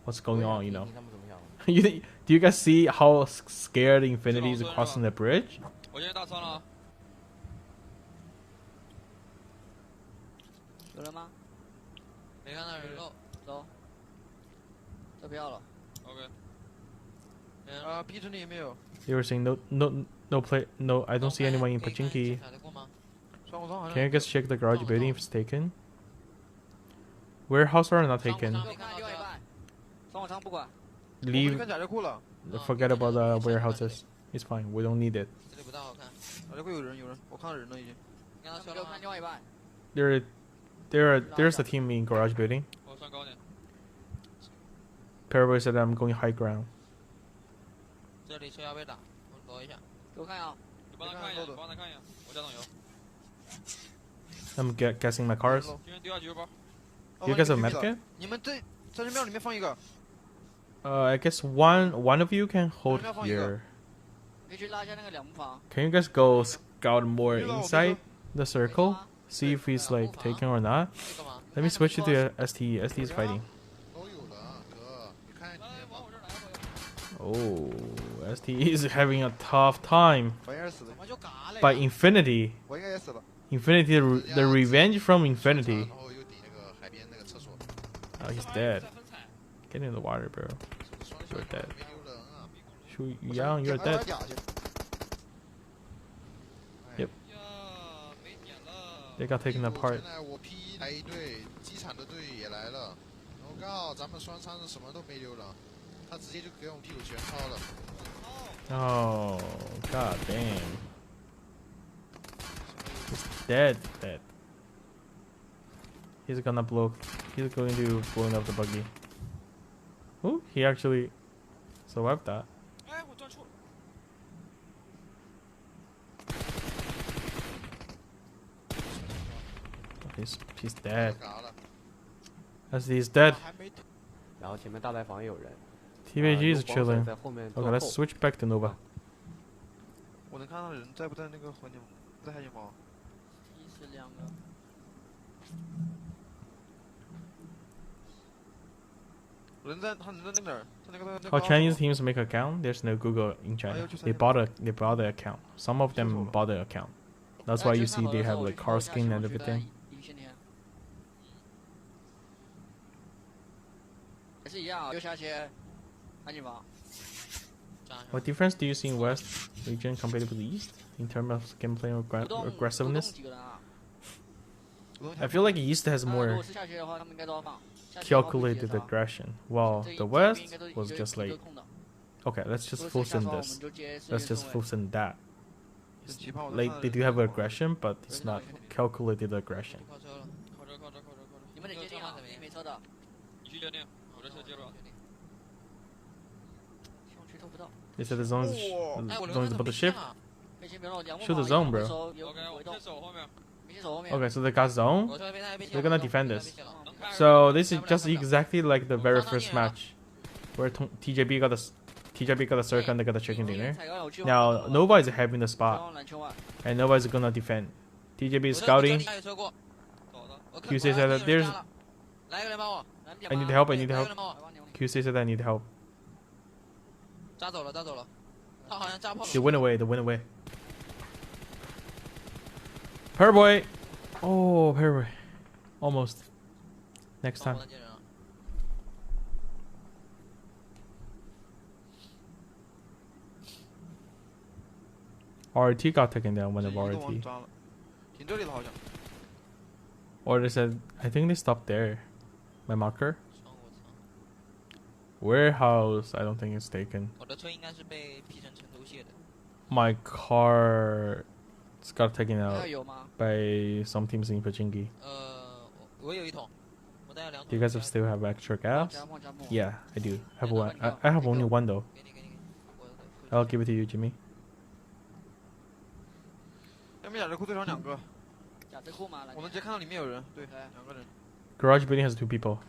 what's going on, you know. Do you guys see how scared Infinity is crossing the bridge? 有人吗？没看到人。走。这不要了。OK。B 城里也没有。 They were saying no play no. I don't see anyone in Pachinki. Can you guys check the garage building if it's taken? Warehouse are not taken. Leave. Forget about the warehouses. It's fine. We don't need it. There's a team in garage building. Paraboy said I'm going high ground. I'm guessing my cars. You guys have medkit? I guess one of you can hold here. Can you guys go scout more inside the circle? See if he's like taken or not. Let me switch it to ST. ST is fighting. Oh, ST is having a tough time. By Infinity. Infinity, the revenge from Infinity. Oh, he's dead. Get in the water, bro. You're dead. Shu Yang, you're dead. Yep. They got taken apart. Oh, god damn. He's dead. He's going to blow up the buggy. Ooh, he actually survived that. He's dead. As he's dead. PMGG is chilling. Okay, let's switch back to Nova. How Chinese teams make account? There's no Google in China. They bought the account. Some of them bought the account. That's why you see they have like car skin and everything. What difference do you see in West region compared with the East in terms of gameplay or aggressiveness? I feel like East has more calculated aggression, while the West was just like, okay, let's just full send this, let's just full send that. Like they do have aggression, but it's not calculated aggression. They said the zone is about to shift. Shoot the zone, bro. Okay, so they got zone. They're gonna defend this. So this is just exactly like the very first match, where TJB got the circle and they got the chicken dinner. Now Nova is having the spot, and Nova is gonna defend. TJB is scouting. QC said that there's. I need help. I need help. QC said I need help. They went away. They went away. Paraboy. Oh, Paraboy. Almost. Next time. RT got taken down when of RT. Or they said, I think they stopped there. My marker. Warehouse, I don't think it's taken. My car got taken out by some teams in PMGG. Do you guys still have extra gas? Yeah, I do. I have one. I have only one though. I'll give it to you, Jimmy. Garage building has 2 people.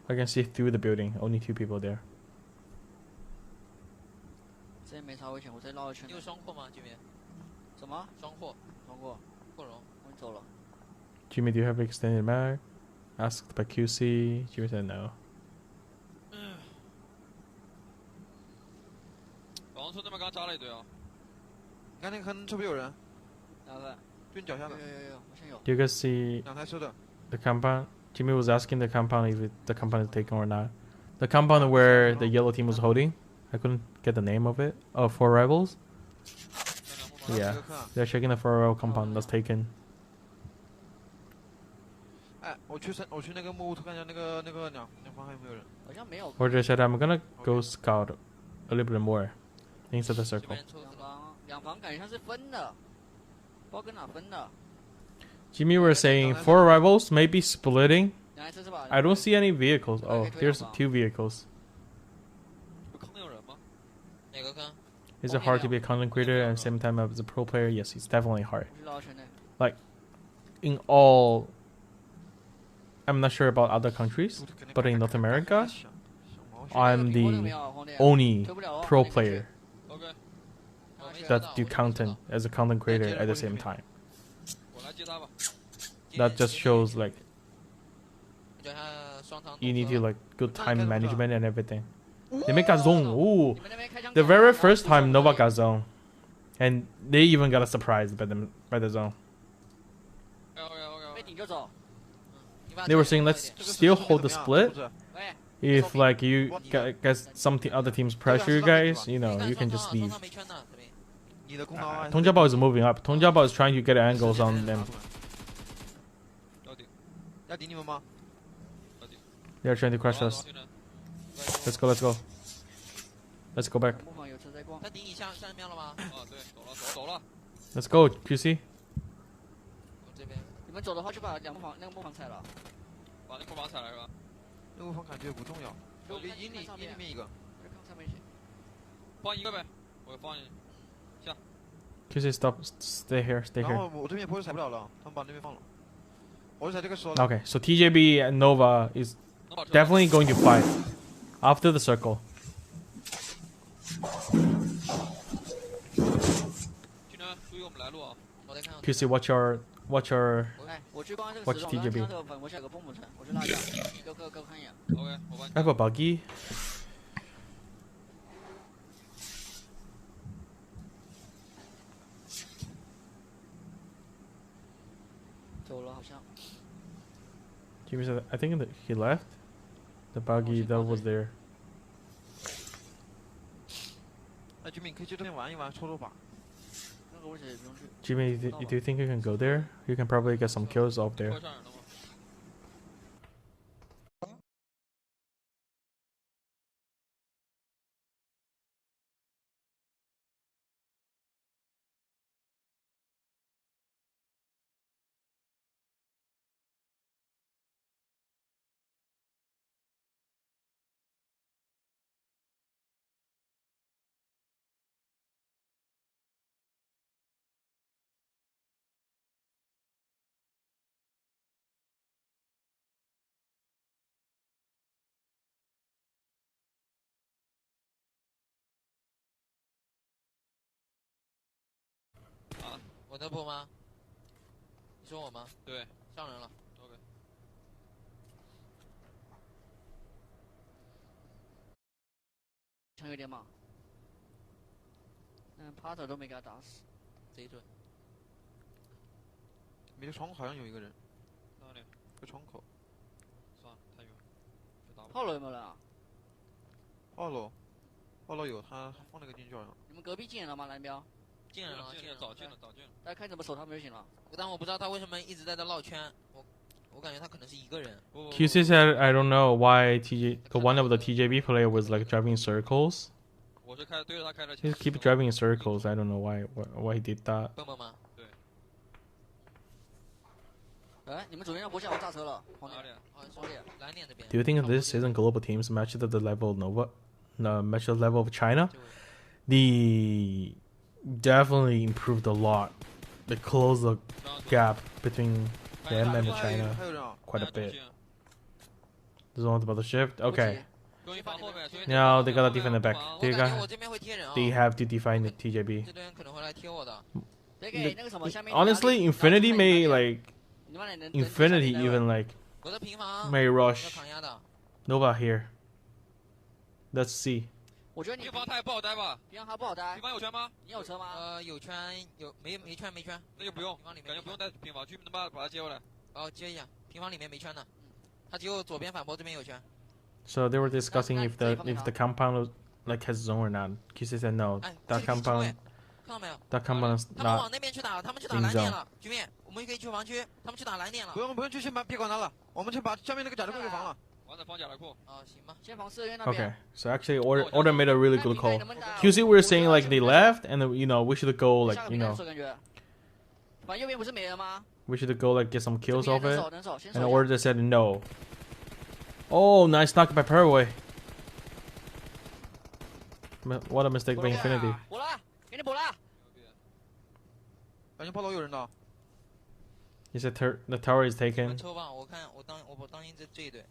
I can see through the building. Only 2 people there. Jimmy, do you have extended mag? Asked by QC. Jimmy said no. Do you guys see the compound? Jimmy was asking the compound if the compound is taken or not. The compound where the yellow team was holding. I couldn't get the name of it. Oh, 4 rivals. Yeah, they're checking the 4 rival compound that's taken. Or they said I'm gonna go scout a little bit more inside the circle. Jimmy were saying 4 rivals maybe splitting. I don't see any vehicles. Oh, here's 2 vehicles. Is it hard to be a content creator and at the same time as a pro player? Yes, it's definitely hard. Like, in all, I'm not sure about other countries, but in North America, I'm the only pro player that do content as a content creator at the same time. That just shows like you need to like good time management and everything. They make a zone. Ooh, the very first time Nova got zone, and they even got a surprise by the zone. They were saying let's still hold the split. If like you guys some other teams pressure you guys, you know you can just leave. Tongjabao is moving up. Tongjabao is trying to get angles on them. They're trying to crush us. Let's go, let's go. Let's go back. Let's go, QC. QC, stop. Stay here, stay here. Okay, so TJB and Nova is definitely going to fight after the circle. QC, watch TJB. I have a buggy. Jimmy said, I think that he left. The buggy that was there. Jimmy, do you think you can go there? You can probably get some kills off there. 我能播吗？你说我吗？对，上人了。OK。枪有点慢。帕特都没给他打死，贼准。没窗口好像有一个人。哪里？在窗口。算了，太远了，就打不。炮楼有没有人啊？二楼有，他放了个进去了。你们隔壁进人了吗？蓝标？进人了，早进了。大家看怎么守他们就行了。但我不知道他为什么一直在这绕圈，我感觉他可能是一个人。QC said, I don't know why one of the TJB player was like driving in circles. 我是对着他开了。He keep driving in circles. I don't know why he did that. 蹦蹦吗？对。哎，你们左边要国线，我炸车了。哪里？黄点，蓝点这边。Do you think this isn't global teams matched at the level of Nova? No, matched at the level of China? The definitely improved a lot. They closed the gap between them and China quite a bit. There's one about the shift. Okay. Now they gotta defend the back. They have to defend the TJB. Honestly, Infinity may Infinity even may rush Nova here. Let's see. 我觉得你平房太不好待吧？平房还不好待。平房有圈吗？你有车吗？有圈，有没圈？那就不用，感觉不用带平房，去把他接过来。哦，接一下，平房里面没圈的，他只有左边反坡这边有圈。So they were discussing if the compound has zone or not. QC said no. That compound is 他们往那边去打了，他们去打蓝点了。局面，我们可以去防区，他们去打蓝点了。不用去，先别管他了，我们去把下面那个甲的库给防了。完了，防甲的库。哦，行吧。先防四边那边。Okay, so actually, Order made a really good call. QC were saying they left, and we should go we should go get some kills off it. And Order just said no. Oh, nice knock by Paraguay. What a mistake by Infinity. 补了，给你补了。感觉炮楼有人的。He said the tower is taken. 抽吧，我当心这一队。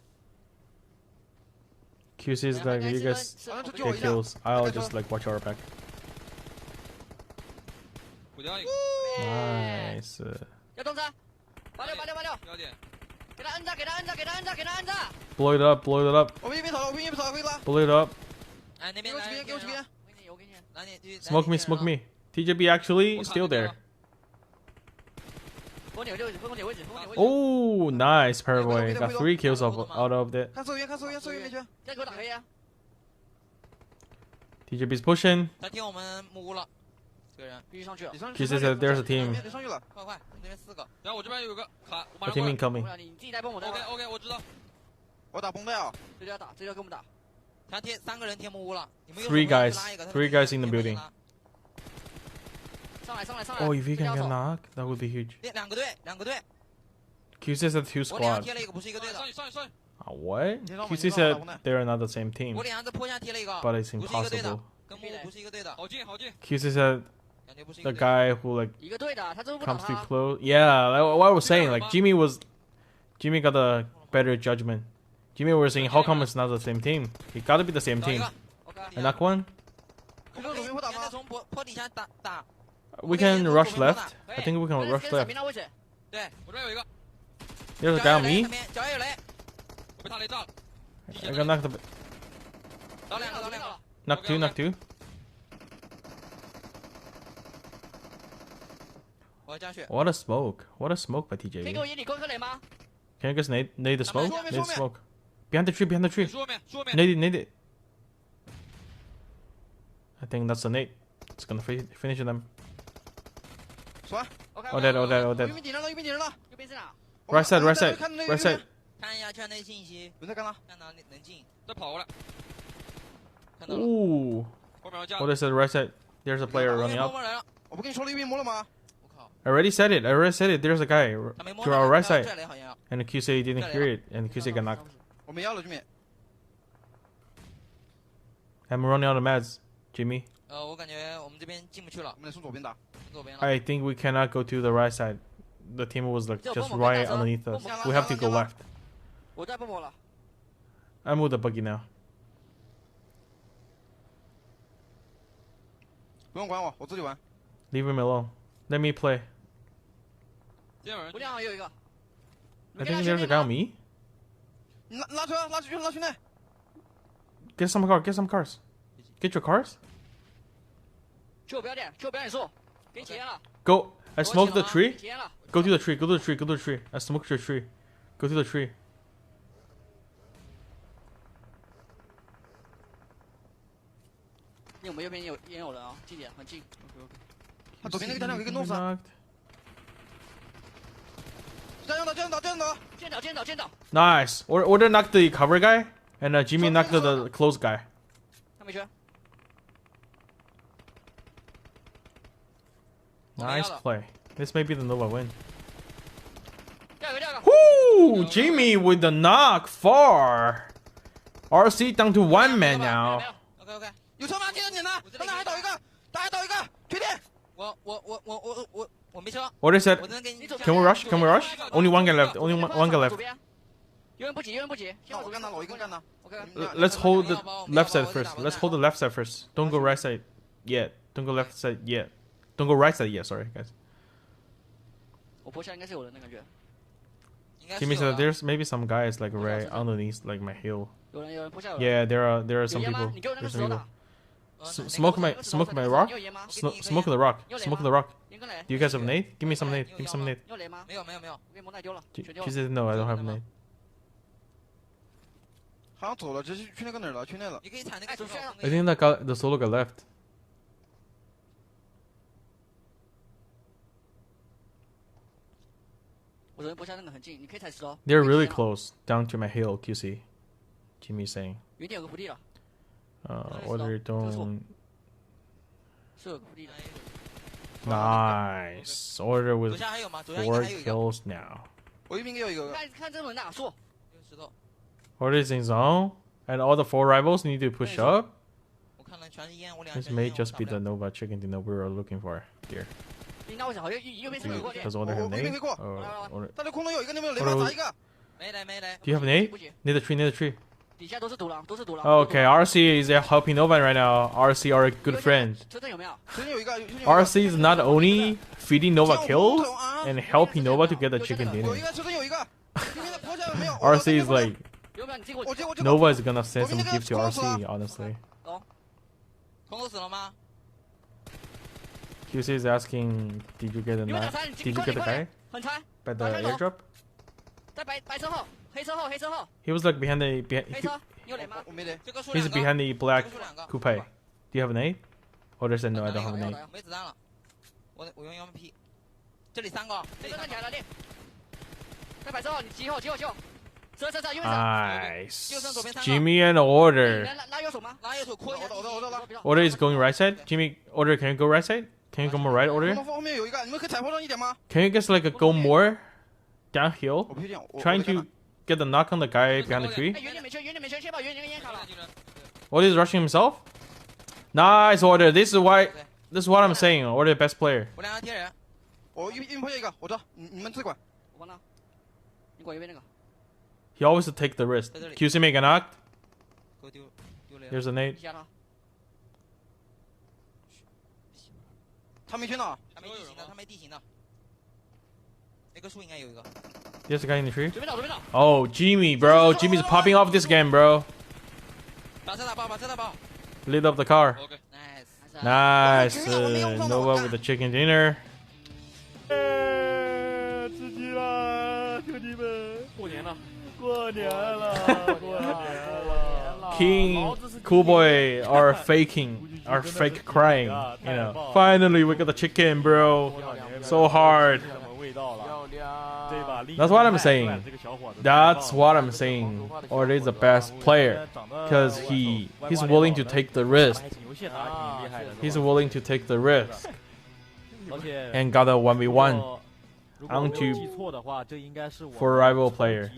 QC is like, you guys get kills. I'll just watch our back. Nice. 要动车，86。给他摁着。 Blow it up. 我们一边跑，可以拉。 Blow it up. 哎，那边给我这边。蓝点 Smoke me. TJB actually still there. Oh, nice, Paraguay. Got 3 kills out of it. 看守员没圈。再给我打黑呀。 TJB's pushing. 他贴我们木屋了，这个人必须上去了。 QC said there's a team. 上去了，快，那边4个。然后我这边有个卡， A team incoming. 你自己带崩我的。OK， 我知道。我打崩的呀。这就要跟我们打。他贴3个人贴木屋了，你们 3 guys in the building. 上来。 Oh, if you can get knock, that would be huge. 两个队。 QC said 2 squads. 我脸上贴了一个，不是一个队的。上。What? QC said they're not the same team. 我脸上这坡下贴了一个， but it's 不是一个队的， impossible. 跟木屋不是一个队的。好近。QC said the guy who 一个队的，他真不 comes too close. Yeah, what I was saying, Jimmy got a better judgment. Jimmy was saying, how come it's not the same team? It gotta be the same team. And that one? We can rush left. I think we can rush left. 对，我这边有一个。 There's a guy on me. 脚也有雷。我被他雷炸了。 I got knocked. 倒两个。Knock two. 我要加血。 What a smoke by TJB. 可以给我野里勾颗雷吗？ Can you guys nade the smoke? Nade the smoke. Behind the tree. 树后面。Nade it. I think that's a nade. It's gonna finish them. 甩。Oh dead. 右边顶人了。右边是哪？ Right side. 看一下圈内信息。有在干嘛？看哪里能进。再跑过来。 Ooh. What is it? Right side. There's a player running up. 我不跟你说了右边摸了吗？ I already said it. There's a guy to our right side. And the QC didn't hear it. And the QC got knocked. 我没要了，对面。 I'm running out of meds, Jimmy. 我感觉我们这边进不去了。我们得从左边打。I think we cannot go to the right side. The team was just right underneath us. We have to go left. 我在蹦我了。 I moved the buggy now. 不用管我，我自己玩。 Leave him alone. Let me play. 屋顶上有一个。I think there's a guy on me. 拉车，拉兄弟。Get some cars. Get your cars. 去我标点数，给你体验了。 Go. I smoked the tree. Go to the tree. I smoked your tree. Go to the tree. 离我们右边也有人啊，近点，很近。OK。他左边那个有一个弄死。见到。 Nice. Order knocked the cover guy, and Jimmy knocked the close guy. 他没圈。 Nice play. This may be the Nova win. 第二个。 Woo! Jimmy with the knock far. RC down to 1 man now. OK。有车吗？接着你呢。刚才还倒一个，确定。我没车。Order said, can we rush? Only one guy left. Let's hold the left side first. Don't go right side yet. Don't go left side yet. Don't go right side yet. Sorry, guys. Jimmy said there's maybe some guys like right underneath like my hill. Yeah, there are some people. There's some people. Smoke my rock. Smoke the rock. Do you guys have nade? Give me some nade. She said no, I don't have nade. 好像走了，这是去那个哪儿了？去那了。 I think the solo got left. They're really close down to my hill, QC. Jimmy's saying. Order don't. Nice. Order with 4 kills now. Order is in zone, and all the 4 rivals need to push up. This may just be the Nova chicken dinner we were looking for here. Does Order have nade? Do you have nade? Near the tree. Okay, RC is helping Nova right now. RC are a good friend. RC is not only feeding Nova kills and helping Nova to get the chicken dinner. RC is like, Nova is gonna send some gifts to RC, honestly. QC is asking, did you get the guy by the airdrop? He was like behind the he's behind the black coupe. Do you have an nade? Order said no, I don't have a nade. Nice. Jimmy and Order. Order is going right side. Jimmy, Order, can you go right side? Can you go more right, Order? Can you guys like go more downhill, trying to get the knock on the guy behind the tree? Order is rushing himself. Nice, Order. This is what I'm saying. Order best player. He always take the risk. QC make a knock. Here's a nade. There's a guy in the tree. Oh, Jimmy, bro. Jimmy's popping off this game, bro. Lit up the car. Nice. Nova with the chicken dinner. King, Cool Boy are fake crying. You know, finally we got the chicken, bro. So hard. That's what I'm saying. Order is the best player because he's willing to take the risk. He's willing to take the risk and got a 1v1 onto for rival player.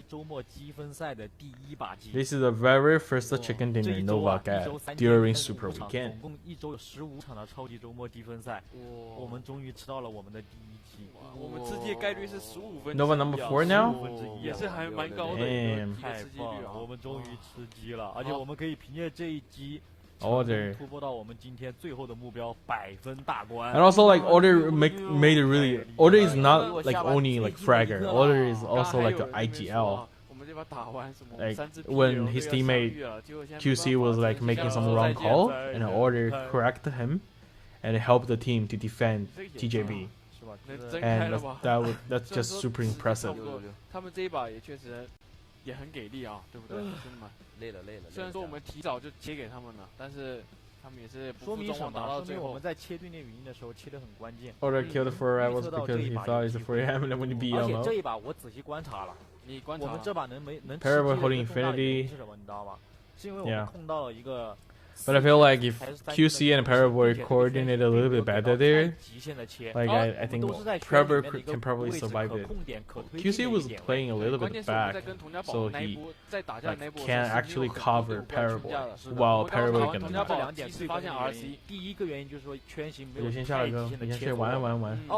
This is the very first chicken dinner Nova got during Super Weekend. Nova number 4 now? Damn. Order. 突破到我们今天最后的目标100分大关。 And also like Order made it really. Order is not like only like fragger. Order is also like an IGL. Like when his teammate QC was like making some wrong call, and Order corrected him, and helped the team to defend TJB. And that's just super impressive. 他们这一把也确实也很给力啊，对不对，兄弟们？累了。虽然说我们提早就切给他们了，但是他们也是说明什么？打到最后。说明我们在切对面语音的时候切得很关键。Order killed for Rivals because he thought it's for him, and then when he beat 而且 him 这一把我仔细观察了，我们这把能 Parable holding Infinity 是什么？你知道吗？是因为我们控到了一个。 But I feel like if QC and Parable coordinate a little bit better there, like I think Parable can probably survive it. QC was playing a little bit back, so he can't actually cover Parable while Parable can. 发现 RC 第一个原因就是说圈型没有我先下来哥，我先去玩。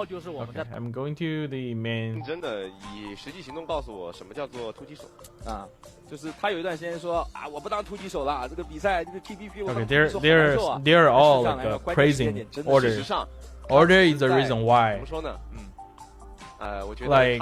就是我们在 I'm going to the main. 真的以实际行动告诉我什么叫做突击手啊，就是他有一段时间说啊，我不当突击手了，这个比赛这个 TPP。 Okay, they're all like praising Order. Order is the reason why. Like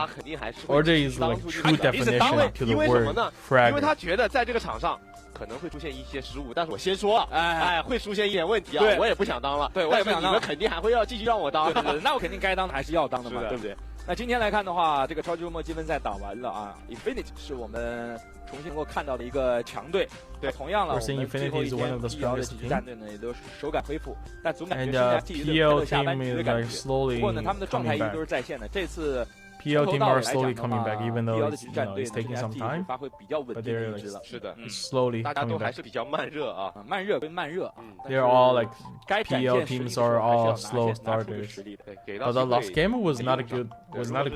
Order is like true definition to the word frag. 因为他觉得在这个场上可能会出现一些失误，但是我先说了，会出现一点问题啊，我也不想当了。对，我也不想当，你们肯定还会要继续让我当。对，那我肯定该当的还是要当的嘛，对不对？那今天来看的话，这个超级周末积分赛打完了啊 ，Infinity 是我们重新能够看到的一个强队。对，同样了，我们最后一天 PL 的几支战队呢也都是手感恢复，但总感觉现在继续快乐下班局的感觉。不过呢，他们的状态一直都是在线的。这次 PL team are slowly coming back, even though it's taking some time. 发挥比较稳定的一支了。是的， slowly 大家都 coming 还 back. 是比较慢热啊，慢热归慢热。They're all like PL teams are all slow starters. But the last game was not a good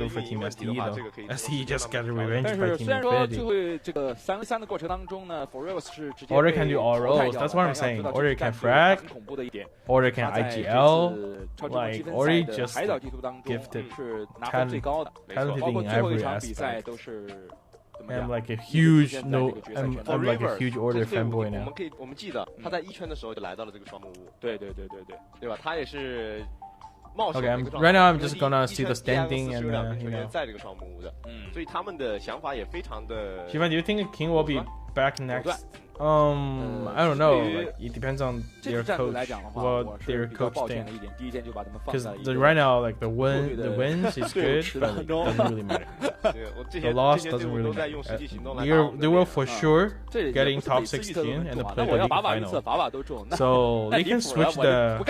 for Team STE though. STE just got revenge 但 by 是 Team 虽然说最 Infinity. 后这个3v3的过程当中呢 ，Forever 是直接 Order can do all roles. That's what I'm saying. Order can frag. Order can IGL. Like Order just 海岛地图当中 gifted 是拿分最高的， talented 包括 in 最后一 every 场比赛 aspect. 都是。 I'm like a huge I'm like a huge Order fanboy now. 我们记得他在1圈的时候就来到了这个双木屋，对吧？他也是。 Okay, right now I'm just gonna see the standing and you know. 在这个双木屋的，所以他们的想法也非常的。Shivan, do you think King will be back next? I don't know. Like, it depends on their coach. What their coach thinks. Because right now, like the wins is good, but it doesn't really matter. The loss doesn't really matter. They will for sure get in top 16 and play the league final. So they can switch the.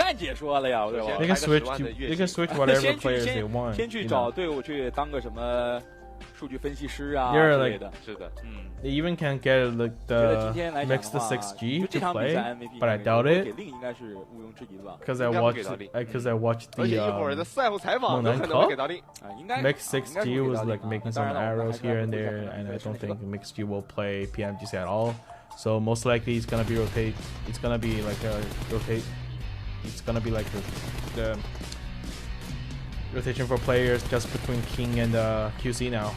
They can switch whatever players they want. 先去找队伍去当个什么数据分析师啊 They're 之 like, 类的。是的， They even can get like the mix the 6G to play, but I doubt it. Because I watched the Monan Cup. Mix 6G was like making some arrows here and there, and I don't think Mix G will play PMGC at all. So most likely it's gonna be rotate. It's gonna be like a rotate. It's gonna be like the rotation for players just between King and QC now.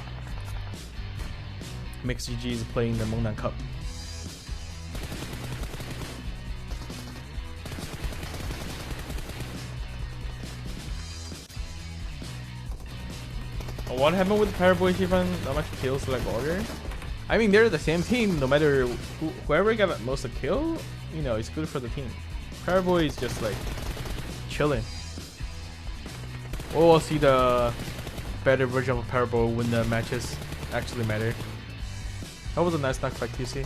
Mix GG is playing the Mongnan Cup. What happened with Paraboy even? Not much kills like Order? I mean, they're the same team. No matter whoever got most of kill, you know, it's good for the team. Paraboy is just like chilling. We'll see the better version of Paraboy when the matches actually matter. That was a nice knock by QC.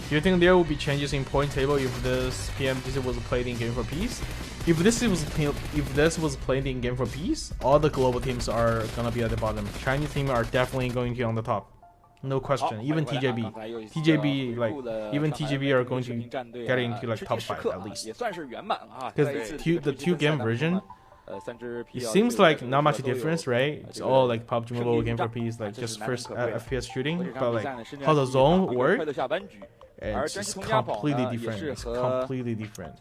Do you think there will be changes in point table if this PMGC was played in Game for Peace? If this was played in Game for Peace, all the global teams are gonna be at the bottom. Chinese team are definitely going to be on the top. No question. Even TJB, like even TJB are going to get into like top 5 at least. Because the 2-game version, it seems like not much difference, right? It's all like PUBG Mobile, Game for Peace, like just first FPS shooting. But like how the zone works, it's completely different. It's completely different.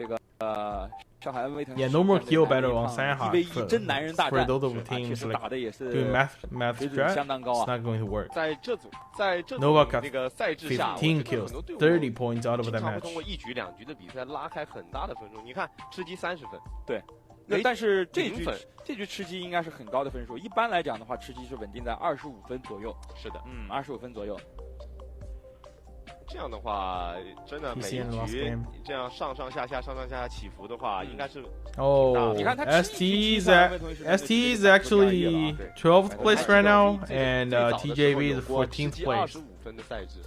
上海安威腾 Yeah, no more kill battle on Sanha. 1v1 真男人大战 for those of teams 确实打的也是 doing math 水准 strat, 相当高 it's 啊。 not going to work. 在这种Nova got 那个赛制下， 15 kills, 30 points out of that 经常会 match. 通过1局2局的比赛拉开很大的分数。你看吃鸡30分，对。但是这0分这局吃鸡应该是很高的分数。一般来讲的话，吃鸡是稳定在25分左右。是的，25分左右。这样的话，真的每一局这样上上下下起伏的话，应该是 Oh, ST is actually 12th place right now, and TJB is 14th place. 25分的赛制。